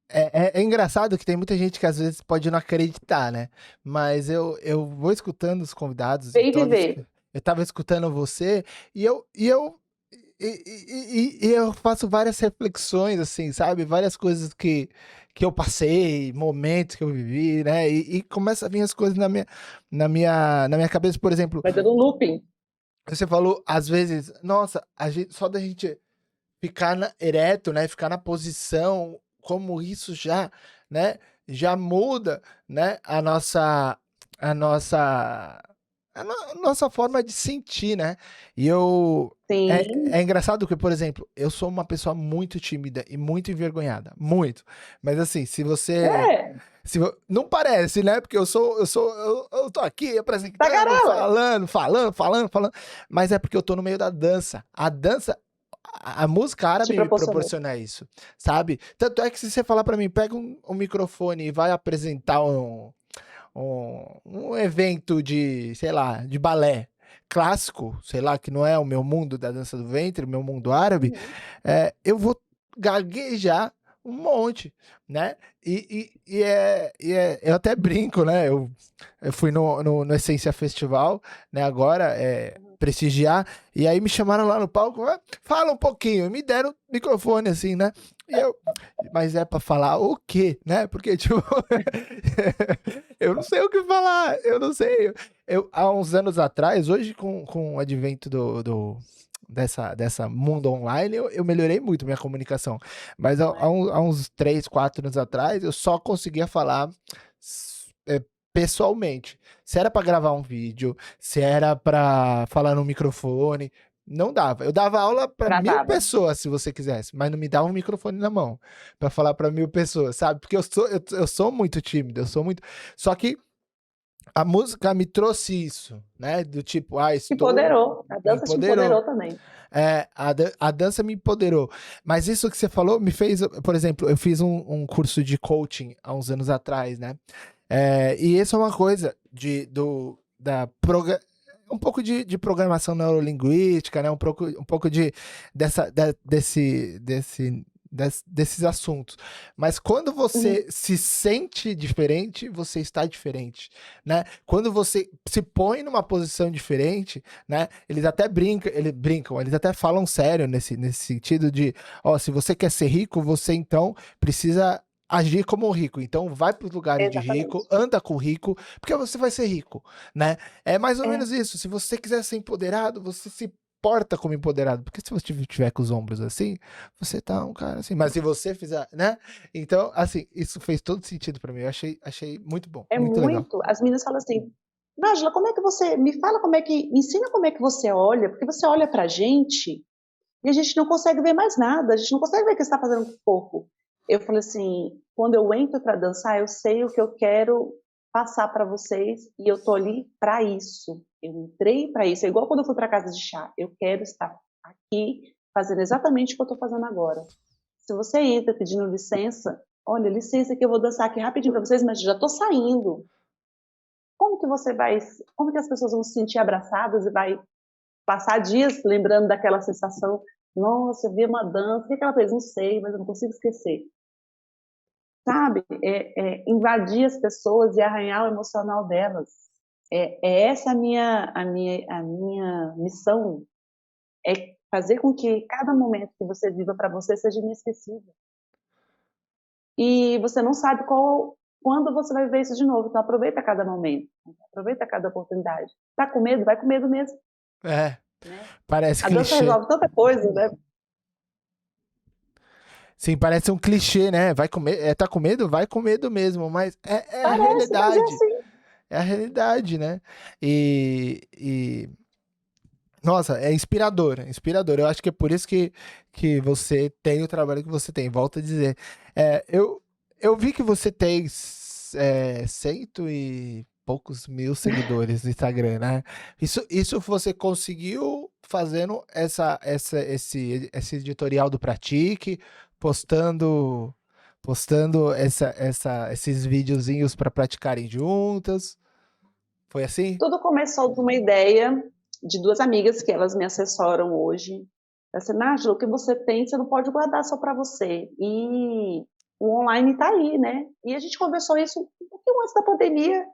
é engraçado que tem muita gente que às vezes pode não acreditar, né? Mas eu vou escutando os convidados, Bem viver. eu tava escutando você e eu faço várias reflexões, assim, sabe? Várias coisas que eu passei, momentos que eu vivi, né? E começa a vir as coisas na minha cabeça, por exemplo, Vai dando looping. você falou, às vezes, nossa, só da gente ficar ereto, né? Ficar na posição, como isso já, né? Já muda, né? A nossa, nossa forma de sentir, né? E Sim. é engraçado que, por exemplo, eu sou uma pessoa muito tímida e muito envergonhada, muito. Mas assim, se você É, não parece, né? Porque eu tô aqui apresentando, tagarela. falando, mas é porque eu tô no meio da dança. A dança, a música Te árabe me proporcionou. proporciona isso, sabe? Tanto é que se você falar pra mim, pega um microfone e vai apresentar um evento de, sei lá, de balé clássico, sei lá, que não é o meu mundo da dança do ventre, o meu mundo árabe, Uhum. eu vou gaguejar um monte, né? Eu até brinco, né? Eu fui no Essência Festival, né? Agora, prestigiar, e aí me chamaram lá no palco, fala um pouquinho, me deram o microfone, assim, né? E eu, mas é pra falar o quê, né? Porque, tipo, eu não sei o que falar, eu não sei. Há uns anos atrás, hoje com o advento dessa mundo online, eu melhorei muito minha comunicação. Mas há uns 3, 4 anos atrás, eu só conseguia falar pessoalmente. Se era pra gravar um vídeo, se era pra falar no microfone, não dava. Eu dava aula pra 1.000 Travava. pessoas, se você quisesse, mas não me dava um microfone na mão pra falar pra 1.000 pessoas, sabe? Porque eu sou muito tímido, eu sou muito. Só que a música me trouxe isso, né? Do tipo, Empoderou. A me dança te empoderou. empoderou também. A dança me empoderou. Mas isso que você falou me fez, por exemplo, eu fiz um curso de coaching há uns anos atrás, né? E isso é uma coisa um pouco de programação neurolinguística, né? Um pouco desses assuntos. Mas quando Uhum. você se sente diferente, você está diferente, né? Quando você se põe numa posição diferente, né? Eles até falam sério nesse sentido de, ó, se você quer ser rico, você então precisa agir como um rico. Então vai para os lugares de rico, Exatamente. anda com rico, porque você vai ser rico, né? É mais ou É. menos isso. Se você quiser ser empoderado, você se porta como empoderado, porque se você tiver com os ombros assim, você tá um cara assim, mas se você fizer, né? Então, assim, isso fez todo sentido pra mim, eu achei muito bom, É muito legal. muito. As meninas falam assim, Nájila, como é que você, me fala como é que, ensina como é que você olha, porque você olha pra gente e a gente não consegue ver mais nada, a gente não consegue ver o que você está fazendo com o corpo. Eu falei assim, quando eu entro para dançar, eu sei o que eu quero passar para vocês e eu tô ali para isso. Eu entrei para isso, é igual quando eu fui para casa de chá. Eu quero estar aqui fazendo exatamente o que eu estou fazendo agora. Se você entra pedindo licença, olha, licença que eu vou dançar aqui rapidinho para vocês, mas já estou saindo. Como que você vai, como que as pessoas vão se sentir abraçadas e vai passar dias lembrando daquela sensação? Nossa, eu vi uma dança, o que ela fez? Não sei, mas eu não consigo esquecer. Sabe? Invadir as pessoas e arranhar o emocional delas. Essa a minha missão, é fazer com que cada momento que você viva para você seja inesquecível. E você não sabe quando você vai viver isso de novo, então aproveita cada momento, aproveita cada oportunidade. Tá com medo? Vai com medo mesmo. É, Né? parece A dança clichê. resolve tanta coisa, né? Sim, parece um clichê, né? Vai com medo, tá com medo? Vai com medo mesmo, mas é a Parece, mas é realidade. assim. É a realidade, né? Nossa, é inspirador, é inspirador. Eu acho que é por isso que você tem o trabalho que você tem. Volto a dizer. Eu vi que você tem cento e poucos mil seguidores no Instagram, né? Isso você conseguiu fazendo esse editorial do Pratique, postando, esses videozinhos para praticarem juntas. Foi assim? Tudo começou de uma ideia de duas amigas que elas me assessoram hoje. Assim, Nájila, o que você tem, você não pode guardar só para você. E o online está aí, né? E a gente conversou isso um pouquinho antes da pandemia.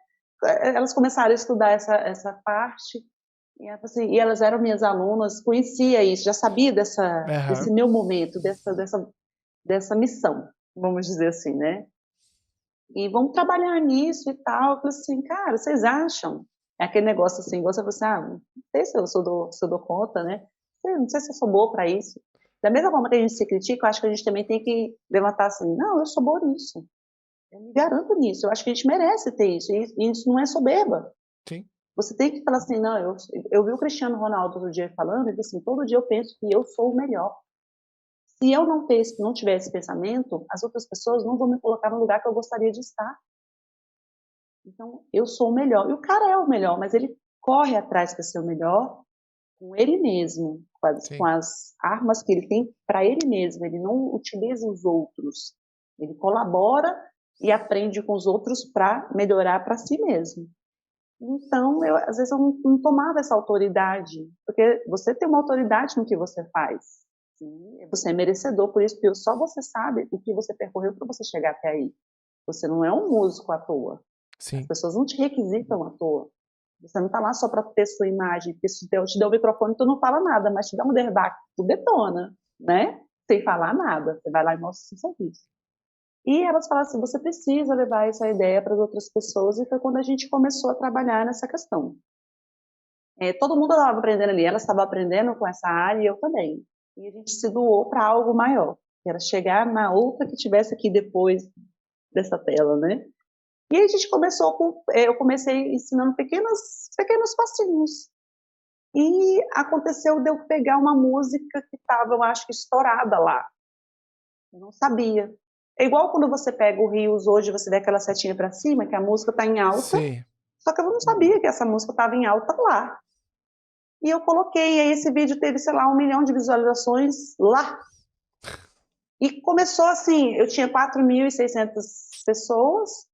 Elas começaram a estudar essa parte. E elas eram minhas alunas, conhecia isso, já sabia desse Aham. meu momento, dessa missão, vamos dizer assim, né? E vamos trabalhar nisso e tal. Eu falei assim, cara, vocês acham? É aquele negócio assim, você fala assim, não sei se eu dou conta, né? Não sei se eu sou boa para isso. Da mesma forma que a gente se critica, eu acho que a gente também tem que levantar assim, não, eu sou boa nisso. Eu me garanto nisso. Eu acho que a gente merece ter isso. E isso não é soberba. Sim. Você tem que falar assim, não, eu vi o Cristiano Ronaldo outro dia falando, ele disse assim, todo dia eu penso que eu sou o melhor. Se eu não tiver esse pensamento, as outras pessoas não vão me colocar no lugar que eu gostaria de estar. Então, eu sou o melhor. E o cara é o melhor, mas ele corre atrás para ser o melhor com ele mesmo, com Sim. as armas que ele tem para ele mesmo. Ele não utiliza os outros. Ele colabora e aprende com os outros para melhorar para si mesmo. Então, às vezes eu não tomava essa autoridade, porque você tem uma autoridade no que você faz. Você é merecedor por isso, porque só você sabe o que você percorreu para você chegar até aí. Você não é um músico à toa. As Sim. pessoas não te requisitam à toa. Você não está lá só para ter sua imagem, porque se eu te der o microfone, tu não fala nada, mas te dá um derbaque, tu detona, né? Sem falar nada. Você vai lá e mostra o seu serviço. E elas falaram assim, você precisa levar essa ideia para as outras pessoas, e foi quando a gente começou a trabalhar nessa questão. Todo mundo estava aprendendo ali, elas estavam aprendendo com essa área e eu também. E a gente se doou para algo maior, que era chegar na outra que tivesse aqui depois dessa tela, né? E aí a gente eu comecei ensinando pequenos passinhos. E aconteceu de eu pegar uma música que estava, eu acho que estourada lá. Eu não sabia. É igual quando você pega o Rios hoje, você vê aquela setinha para cima, que a música está em alta, Sim. só que eu não sabia que essa música estava em alta lá. E eu coloquei, e aí esse vídeo teve, sei lá, 1 milhão de visualizações lá. E começou assim, eu tinha 4.600 pessoas,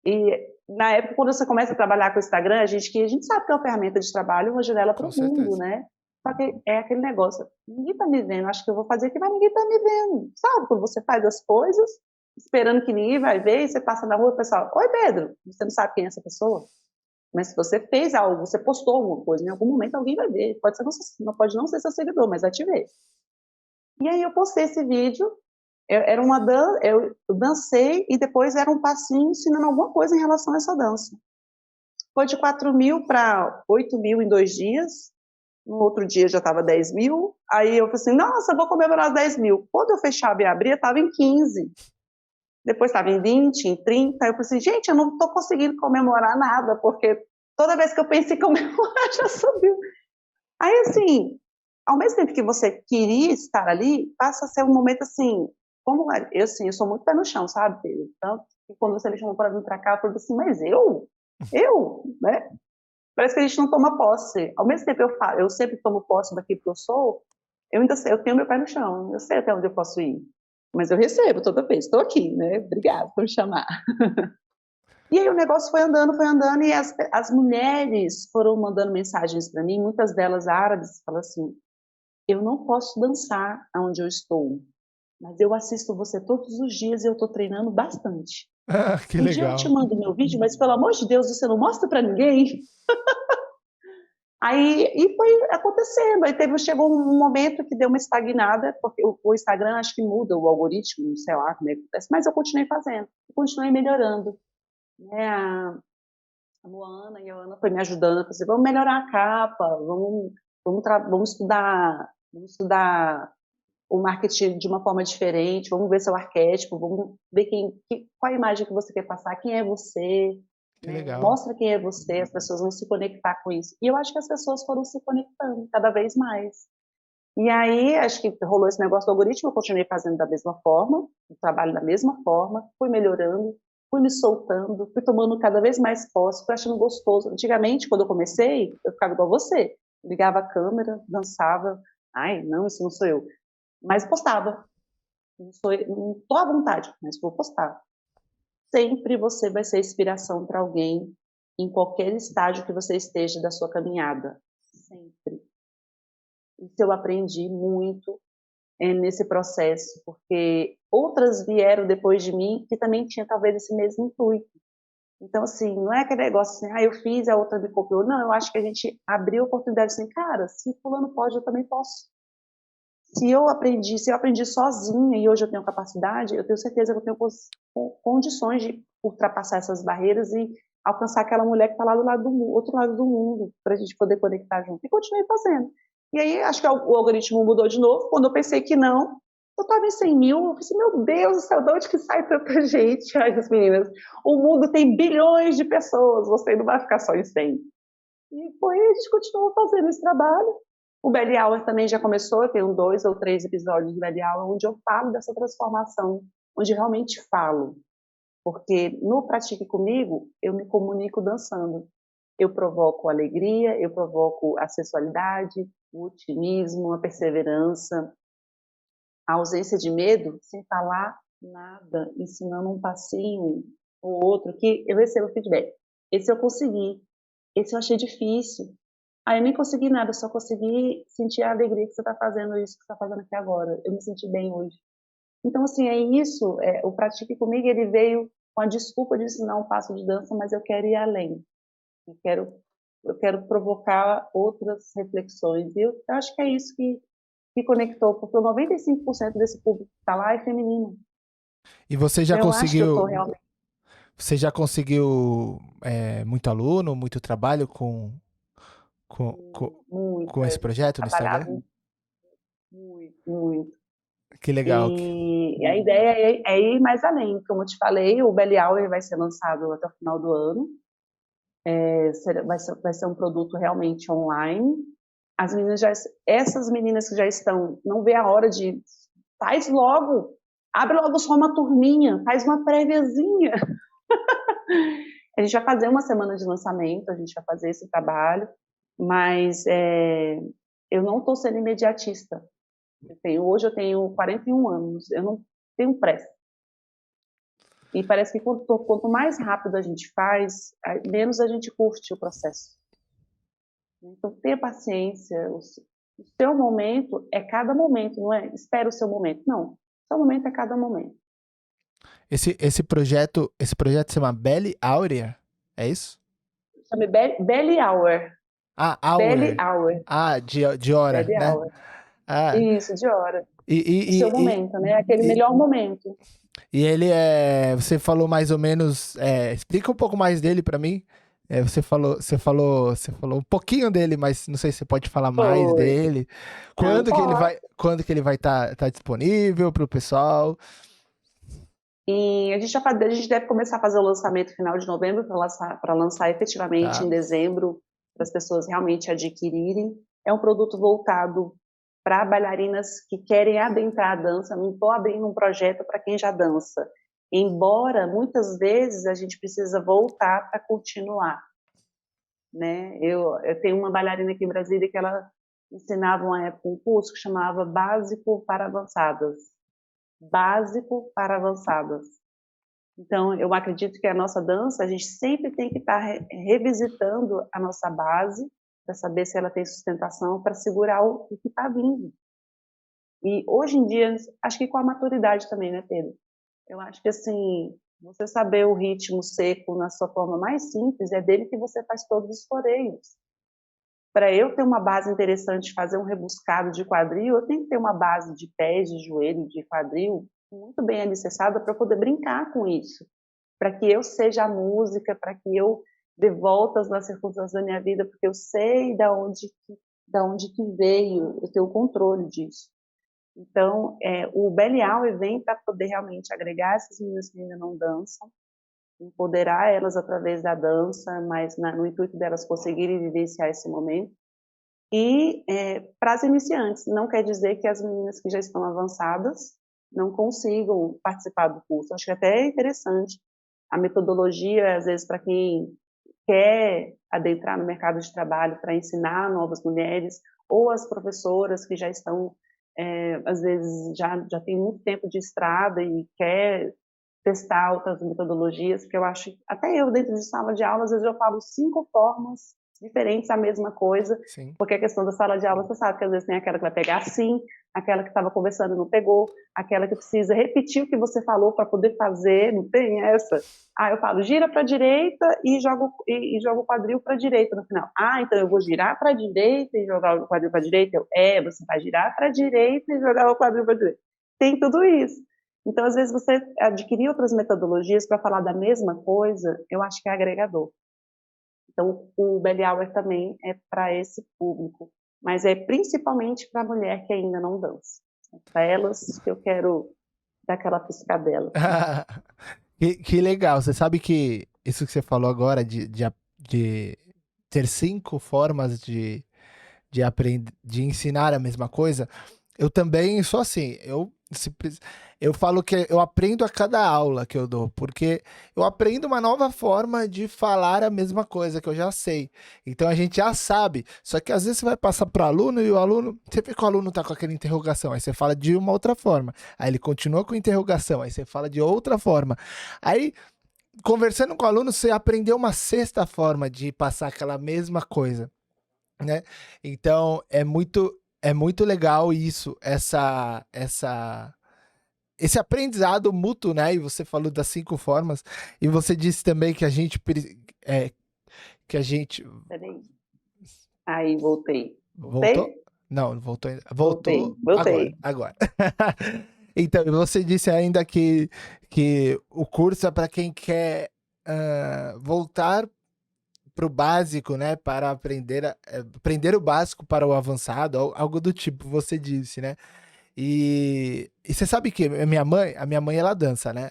e na época, quando você começa a trabalhar com o Instagram, a gente sabe que é uma ferramenta de trabalho, uma janela para o mundo, né? Só que é aquele negócio, ninguém tá me vendo, acho que eu vou fazer aqui, mas ninguém tá me vendo. Sabe, quando você faz as coisas, esperando que ninguém vai ver, e você passa na rua, o pessoal, oi Pedro, você não sabe quem é essa pessoa? Mas se você fez algo, você postou alguma coisa, em algum momento alguém vai ver, pode não ser seu seguidor, mas vai te ver. E aí eu postei esse vídeo, eu dancei e depois era um passinho ensinando alguma coisa em relação a essa dança. Foi de 4.000 para 8.000 em 2 dias, no outro dia já estava 10 mil, aí eu falei assim, nossa, vou comemorar os 10 mil. Quando eu fechava e abria, estava em 15. Depois estava em 20, em 30. Eu falei assim, gente, eu não estou conseguindo comemorar nada, porque toda vez que eu pensei em comemorar, já subiu. Aí, assim, ao mesmo tempo que você queria estar ali, passa a ser um momento assim, como eu, assim, eu sou muito pé no chão, sabe, Pedro? Tanto que quando você me chamou para vir para cá, eu falei assim, mas né? Parece que a gente não toma posse. Ao mesmo tempo eu sempre tomo posse daqui que eu sou, eu ainda sei, eu tenho meu pé no chão, eu sei até onde eu posso ir. Mas eu recebo toda vez, estou aqui, né? Obrigada por me chamar. E aí o negócio foi andando, e as mulheres foram mandando mensagens para mim, muitas delas árabes, falam assim, eu não posso dançar onde eu estou, mas eu assisto você todos os dias e eu estou treinando bastante. Que Um dia eu te legal. mando meu vídeo, mas pelo amor de Deus, você não mostra para ninguém? Aí, e foi acontecendo, aí chegou um momento que deu uma estagnada, porque o Instagram acho que muda o algoritmo, sei lá como é que acontece, mas eu continuei fazendo, continuei melhorando. Né? A Luana e a Ana foi me ajudando, eu falei assim, vamos melhorar a capa, vamos estudar o marketing de uma forma diferente, vamos ver seu arquétipo, vamos ver qual a imagem que você quer passar, quem é você, Que né? legal. Mostra quem é você, as pessoas vão se conectar com isso. E eu acho que as pessoas foram se conectando cada vez mais. E aí, acho que rolou esse negócio do algoritmo, eu continuei fazendo da mesma forma, o trabalho da mesma forma, fui melhorando, fui me soltando, fui tomando cada vez mais posse, fui achando gostoso. Antigamente, quando eu comecei, eu ficava igual você, ligava a câmera, dançava, ai, não, isso não sou eu. Mas postava, não estou à vontade, mas vou postar. Sempre você vai ser inspiração para alguém, em qualquer estágio que você esteja da sua caminhada. Sempre. Isso eu aprendi muito nesse processo, porque outras vieram depois de mim que também tinham talvez esse mesmo intuito. Então, assim, não é aquele negócio assim, eu fiz, a outra me copiou. Não, eu acho que a gente abriu a oportunidade assim, cara, se fulano pode, eu também posso. Se eu aprendi sozinha e hoje eu tenho capacidade, eu tenho certeza que eu tenho condições de ultrapassar essas barreiras e alcançar aquela mulher que está lá do lado do outro lado do mundo, para a gente poder conectar junto. E continuei fazendo. E aí, acho que o algoritmo mudou de novo. Quando eu pensei que não, eu estava em 100 mil. Eu pensei, meu Deus do céu, de onde que sai tanta gente? Ai, as meninas, o mundo tem bilhões de pessoas, você não vai ficar só em 100. E foi, a gente continuou fazendo esse trabalho. O Belly Hour também já começou, eu tenho 2 ou 3 episódios do Belly Hour onde eu falo dessa transformação, onde realmente falo. Porque no Pratique Comigo, eu me comunico dançando. Eu provoco alegria, eu provoco a sensualidade, o otimismo, a perseverança, a ausência de medo, sem falar nada, ensinando um passinho ou outro, que eu recebo feedback. Esse eu consegui, esse eu achei difícil. Aí eu nem consegui nada, só consegui sentir a alegria que você está fazendo isso que você está fazendo aqui agora. Eu me senti bem hoje. Então, assim, é isso. O Pratique Comigo, ele veio com a desculpa de ensinar um passo de dança, mas eu quero ir além. Eu quero provocar outras reflexões. E eu acho que é isso que conectou, porque 95% desse público que está lá é feminino. E você já Então, eu acho que eu estou conseguiu. realmente Você já conseguiu muito aluno, muito trabalho com, com, muito, com esse projeto no Instagram? trabalhado muito, muito. Que legal. E a ideia é ir mais além. Como eu te falei, o Belly Hour vai ser lançado até o final do ano. Vai ser um produto realmente online. Essas meninas que já estão, não vê a hora de... Faz logo, abre logo só uma turminha, faz uma préviazinha. A gente vai fazer uma semana de lançamento, a gente vai fazer esse trabalho, mas eu não estou sendo imediatista. Hoje eu tenho 41 anos, eu não tenho pressa. E parece que quanto mais rápido a gente faz, menos a gente curte o processo. Então, tenha paciência. O seu momento é cada momento, não é? Espera o seu momento. Não. O seu momento é cada momento. Esse projeto se chama Belly Áurea? É isso? Chama Belly Hour. Ah, Belly Hour. Hour. Ah, de hora, Belly né? Hour. Ah, Isso, de hora. e, O seu e, e, momento, né? Aquele e, melhor momento. e ele é. Você falou mais ou menos. Explica um pouco mais dele pra mim. Você falou um pouquinho dele, mas não sei se você pode falar mais Foi. dele. Não, Quando que ele vai estar disponível para o pessoal? e a gente deve começar a fazer o lançamento final de novembro para lançar efetivamente Tá? em dezembro, para as pessoas realmente adquirirem. É um produto voltado para bailarinas que querem adentrar a dança. Não estou abrindo um projeto para quem já dança. Embora muitas vezes a gente precisa voltar para continuar, né? Eu tenho uma bailarina aqui em Brasília que ela ensinava uma época um curso que chamava Básico para Avançadas. Básico para Avançadas. Então, eu acredito que a nossa dança, a gente sempre tem que estar revisitando a nossa base para saber se ela tem sustentação, para segurar o que está vindo. E hoje em dia, acho que com a maturidade também, né, Pedro? Eu acho que assim, você saber o ritmo seco na sua forma mais simples, é dele que você faz todos os floreios. Para eu ter uma base interessante, fazer um rebuscado de quadril, eu tenho que ter uma base de pés, de joelho, de quadril, muito bem alicerçada para poder brincar com isso. Para que eu seja a música, para que eu dê voltas nas circunstâncias da minha vida, porque eu sei da onde que veio, eu tenho o controle disso. Então, o Belly Hour vem para poder realmente agregar essas meninas que ainda não dançam, empoderar elas através da dança, mas no intuito delas conseguirem vivenciar esse momento. E para as iniciantes, não quer dizer que as meninas que já estão avançadas não consigam participar do curso. Acho que até é interessante a metodologia, às vezes, para quem quer adentrar no mercado de trabalho para ensinar novas mulheres, ou as professoras que já estão, às vezes, já tem muito tempo de estrada e quer testar outras metodologias, porque eu acho, até eu dentro de sala de aula, às vezes eu falo 5 formas diferentes a mesma coisa, Sim. porque a questão da sala de aula, você sabe que às vezes tem aquela que vai pegar assim, aquela que estava conversando e não pegou, aquela que precisa repetir o que você falou para poder fazer, não tem essa? Eu falo, gira para a direita e jogo o quadril para a direita no final. Então eu vou girar para a direita e jogar o quadril para a direita? Você vai girar para a direita e jogar o quadril para a direita. Tem tudo isso. Então, às vezes, você adquirir outras metodologias para falar da mesma coisa, eu acho que é agregador. Então, o Belly Hour também é para esse público, mas é principalmente para a mulher que ainda não dança. Para elas que eu quero dar aquela piscadela. Que legal. Você sabe que isso que você falou agora de ter 5 formas de aprender, de ensinar a mesma coisa, eu também sou assim. Eu falo que eu aprendo a cada aula que eu dou, porque eu aprendo uma nova forma de falar a mesma coisa que eu já sei. Então a gente já sabe. Só que às vezes você vai passar para o aluno e o aluno, você vê que o aluno tá com aquela interrogação, aí você fala de uma outra forma. Aí ele continua com interrogação, aí você fala de outra forma. Aí conversando com o aluno, você aprendeu uma sexta forma de passar aquela mesma coisa, né? Então é muito legal isso, esse aprendizado mútuo, né? E você falou das 5 formas, e você disse também que é, que a gente Peraí. Aí, voltei. voltou? Voltei? Não, não voltou ainda. Voltei. Voltou agora, Voltei. agora. Então, você disse ainda que o curso é para quem quer voltar para o básico, né? Para aprender o básico para o avançado, algo do tipo, você disse, né? E você sabe que a minha mãe ela dança, né?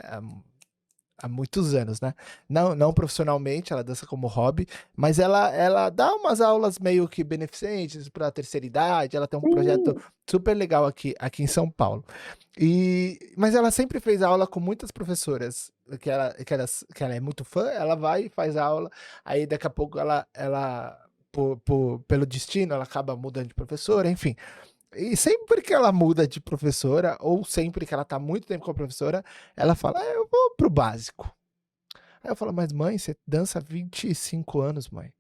Há muitos anos, né? Não profissionalmente, ela dança como hobby, mas ela dá umas aulas meio que beneficentes para a terceira idade. Ela tem um projeto Sim. super legal aqui em São Paulo. Mas ela sempre fez aula com muitas professoras, que ela é muito fã, ela vai e faz aula, aí daqui a pouco pelo destino, ela acaba mudando de professora, enfim. E sempre que ela muda de professora, ou sempre que ela tá muito tempo com a professora, ela fala, eu vou pro básico. Aí eu falo, mas mãe, você dança há 25 anos, mãe.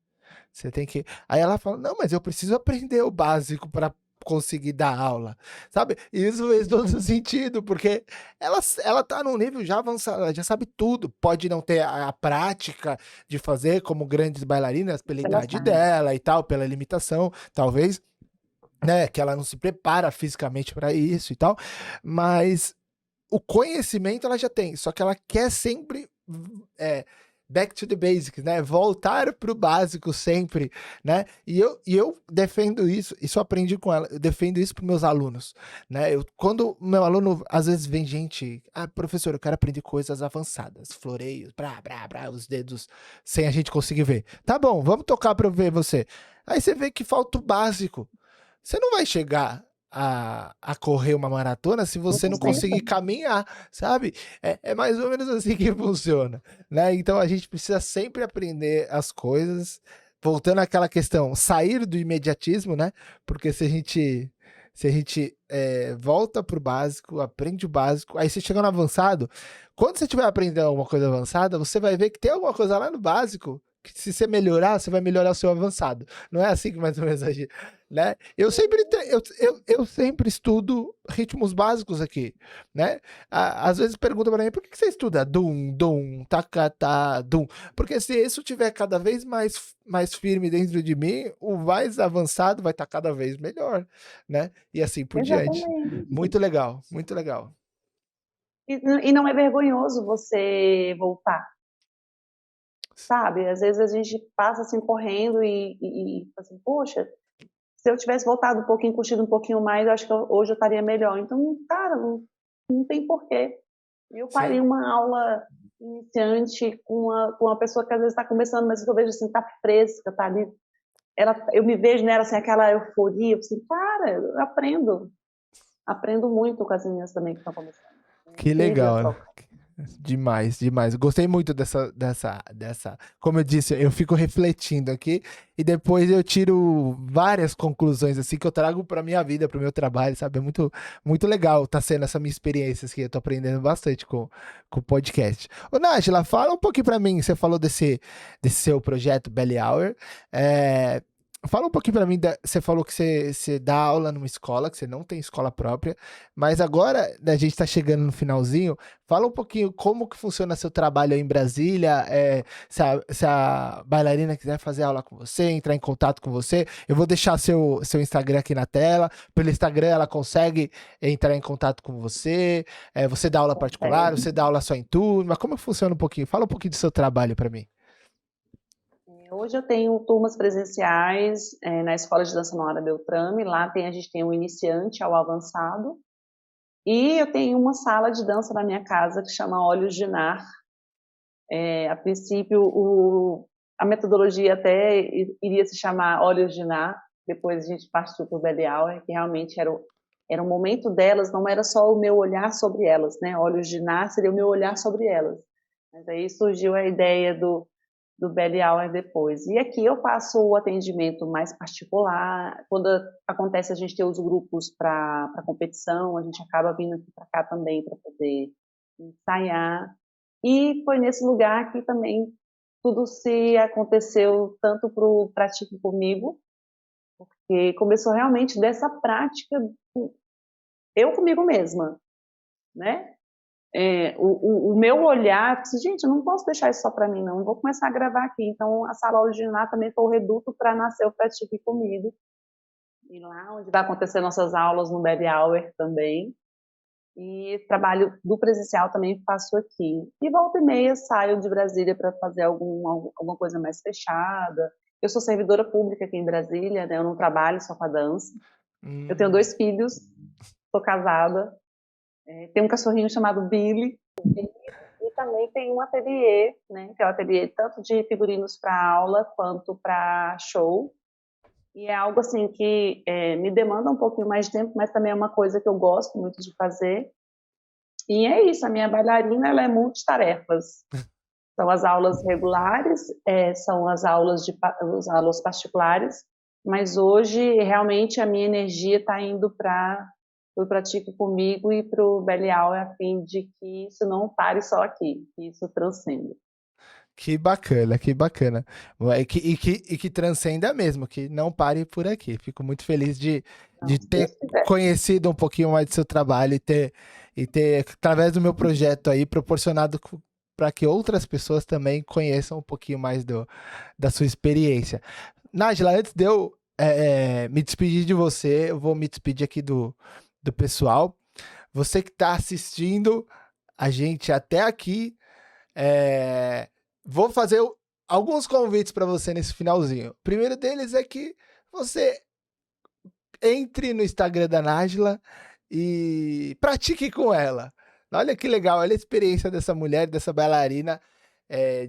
Você tem que. Aí ela fala, não, mas eu preciso aprender o básico para conseguir dar aula, sabe? E isso fez todo sentido, porque ela tá num nível já avançado, ela já sabe tudo. Pode não ter a prática de fazer como grandes bailarinas pela Ela idade sabe. dela e tal, pela limitação, talvez, né, que ela não se prepara fisicamente para isso e tal, mas o conhecimento ela já tem, só que ela quer sempre é, back to the basics, né? Voltar pro básico sempre, né? E eu defendo isso eu aprendi com ela, eu defendo isso para meus alunos, né? Quando o meu aluno, às vezes vem gente, professor, eu quero aprender coisas avançadas, floreios, os dedos, sem a gente conseguir ver. Tá bom, vamos tocar para eu ver você. Aí você vê que falta o básico. Você não vai chegar a correr uma maratona se você não conseguir caminhar, sabe? É mais ou menos assim que funciona, né? Então a gente precisa sempre aprender as coisas, voltando àquela questão, sair do imediatismo, né? Porque se a gente volta pro básico, aprende o básico, aí você chega no avançado, quando você estiver aprendendo alguma coisa avançada, você vai ver que tem alguma coisa lá no básico que se você melhorar, você vai melhorar o seu avançado. Não é assim que mais ou menos a gente, né? Eu sempre estudo ritmos básicos aqui, né? Às vezes perguntam para mim, por que você estuda dum, dum, tacatá, dum? Porque se isso tiver cada vez mais firme dentro de mim, o mais avançado vai estar cada vez melhor, né? E assim por diante. Exatamente. Muito legal, muito legal. E não é vergonhoso você voltar, sabe? Às vezes a gente passa assim correndo e assim, poxa, se eu tivesse voltado um pouquinho, curtido um pouquinho mais, eu acho que hoje eu estaria melhor. Então, cara, não tem porquê. Eu faria Sim. uma aula iniciante com uma pessoa que às vezes está começando, mas eu vejo assim, tá fresca, tá ali. Eu me vejo nela assim, aquela euforia, assim, cara, eu aprendo muito com as meninas também que estão começando. Que Incrível a legal, né? troca. Demais, demais. Gostei muito dessa. Como eu disse, eu fico refletindo aqui e depois eu tiro várias conclusões assim que eu trago para minha vida, para o meu trabalho, sabe? É muito, muito legal tá sendo essa minha experiência aqui. Eu tô aprendendo bastante com o podcast. Ô, Nájila, fala um pouquinho para mim. Você falou desse seu projeto Belly Hour. Fala um pouquinho pra mim, você falou que você dá aula numa escola, que você não tem escola própria, mas agora a gente tá chegando no finalzinho, fala um pouquinho como que funciona seu trabalho aí em Brasília, se a bailarina quiser fazer aula com você, entrar em contato com você, eu vou deixar seu Instagram aqui na tela, pelo Instagram ela consegue entrar em contato com você, você dá aula particular, você dá aula só em turma, como funciona um pouquinho? Fala um pouquinho do seu trabalho pra mim. Hoje eu tenho turmas presenciais na Escola de Dança Noara Beltrame. Lá a gente tem o iniciante ao avançado. E eu tenho uma sala de dança na minha casa que chama Olhos de Nar. A princípio, a metodologia até iria se chamar Olhos de Nar. Depois a gente partiu para o Belly Hour, que realmente era um momento delas, não era só o meu olhar sobre elas, né? Olhos de Nar seria o meu olhar sobre elas. Mas aí surgiu a ideia do Belly Hour depois. E aqui eu faço o atendimento mais particular. Quando acontece a gente ter os grupos para competição, a gente acaba vindo aqui para cá também para poder ensaiar. E foi nesse lugar que também tudo se aconteceu tanto para o Pratique Comigo, porque começou realmente dessa prática, eu comigo mesma, né? O meu olhar, gente, eu não posso deixar isso só para mim, não. Eu vou começar a gravar aqui. Então, a sala original também foi o reduto para nascer o Pratique Comigo. E lá onde vai acontecer nossas aulas no Belly Hour também. E trabalho do presencial também faço aqui. E volta e meia saio de Brasília para fazer alguma coisa mais fechada. Eu sou servidora pública aqui em Brasília, né? Eu não trabalho só com a dança. Eu tenho 2 filhos, sou casada. Tem um cachorrinho chamado Billy. E também tem um ateliê, né? Que é um ateliê tanto de figurinos para aula quanto para show. E é algo assim que me demanda um pouquinho mais de tempo, mas também é uma coisa que eu gosto muito de fazer. E é isso, a minha bailarina ela é multitarefas. São as aulas regulares, são as aulas particulares, mas hoje realmente a minha energia está indo para o Pratique Comigo e para o Belly Hour, a fim de que isso não pare só aqui, que isso transcenda. Que bacana, que bacana. E que transcenda mesmo, que não pare por aqui. Fico muito feliz de Se ter Deus quiser. conhecido um pouquinho mais do seu trabalho e ter, através do meu projeto aí, proporcionado para que outras pessoas também conheçam um pouquinho mais da sua experiência. Nájila, antes de eu me despedir de você, eu vou me despedir aqui do pessoal. Você que está assistindo a gente até aqui, vou fazer alguns convites para você nesse finalzinho. O primeiro deles é que você entre no Instagram da Nájila e pratique com ela. Olha que legal, olha a experiência dessa mulher, dessa bailarina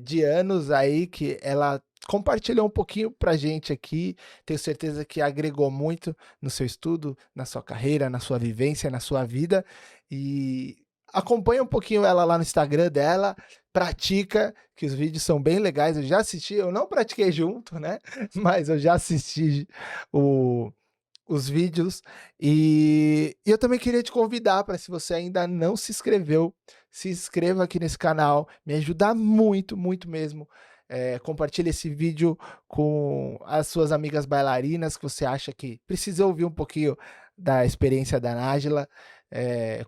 de anos aí, que ela compartilhou um pouquinho pra gente aqui. Tenho certeza que agregou muito no seu estudo, na sua carreira, na sua vivência, na sua vida. E acompanha um pouquinho ela lá no Instagram dela, pratica, que os vídeos são bem legais. Eu já assisti, eu não pratiquei junto, né? Mas eu já assisti os vídeos. E eu também queria te convidar para, se você ainda não se inscreveu, se inscreva aqui nesse canal, me ajuda muito, muito mesmo. Compartilhe esse vídeo com as suas amigas bailarinas que você acha que precisa ouvir um pouquinho da experiência da Nájila.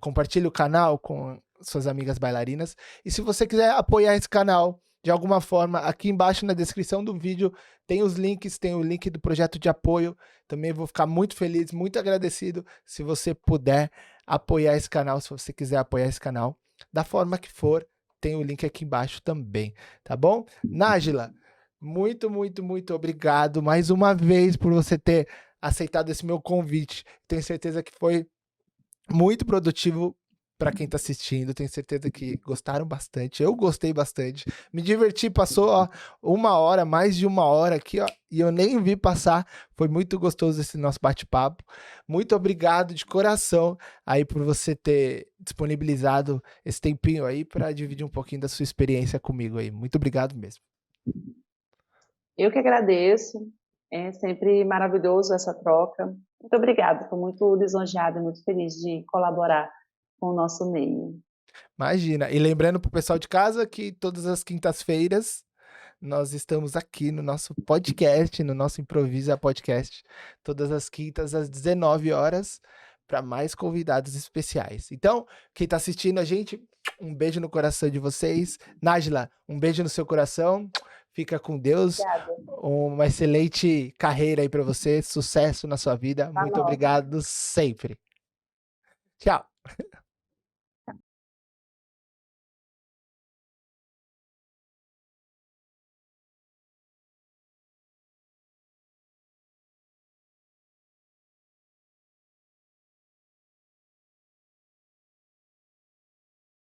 Compartilhe o canal com suas amigas bailarinas. E se você quiser apoiar esse canal de alguma forma, aqui embaixo na descrição do vídeo tem os links, tem o link do projeto de apoio. Também vou ficar muito feliz, muito agradecido se você puder apoiar esse canal, se você quiser apoiar esse canal, da forma que for, tem o link aqui embaixo também, tá bom? Nájila, muito, muito, muito obrigado mais uma vez por você ter aceitado esse meu convite. Tenho certeza que foi muito produtivo para quem está assistindo. Tenho certeza que gostaram bastante. Eu gostei bastante. Me diverti, passou uma hora, mais de uma hora aqui, ó, e eu nem vi passar. Foi muito gostoso esse nosso bate-papo. Muito obrigado de coração aí por você ter disponibilizado esse tempinho aí para dividir um pouquinho da sua experiência comigo aí. Muito obrigado mesmo. Eu que agradeço. É sempre maravilhoso essa troca. Muito obrigada. Estou muito lisonjeada e muito feliz de colaborar com o nosso meio. Imagina. E lembrando pro pessoal de casa que todas as quintas-feiras nós estamos aqui no nosso podcast, no nosso Improvisa Podcast, todas as quintas às 19 horas, para mais convidados especiais. Então, quem está assistindo a gente, um beijo no coração de vocês. Nájila, um beijo no seu coração. Fica com Deus. Obrigada. Uma excelente carreira aí para você, sucesso na sua vida. Tá Muito bom. obrigado sempre. Tchau.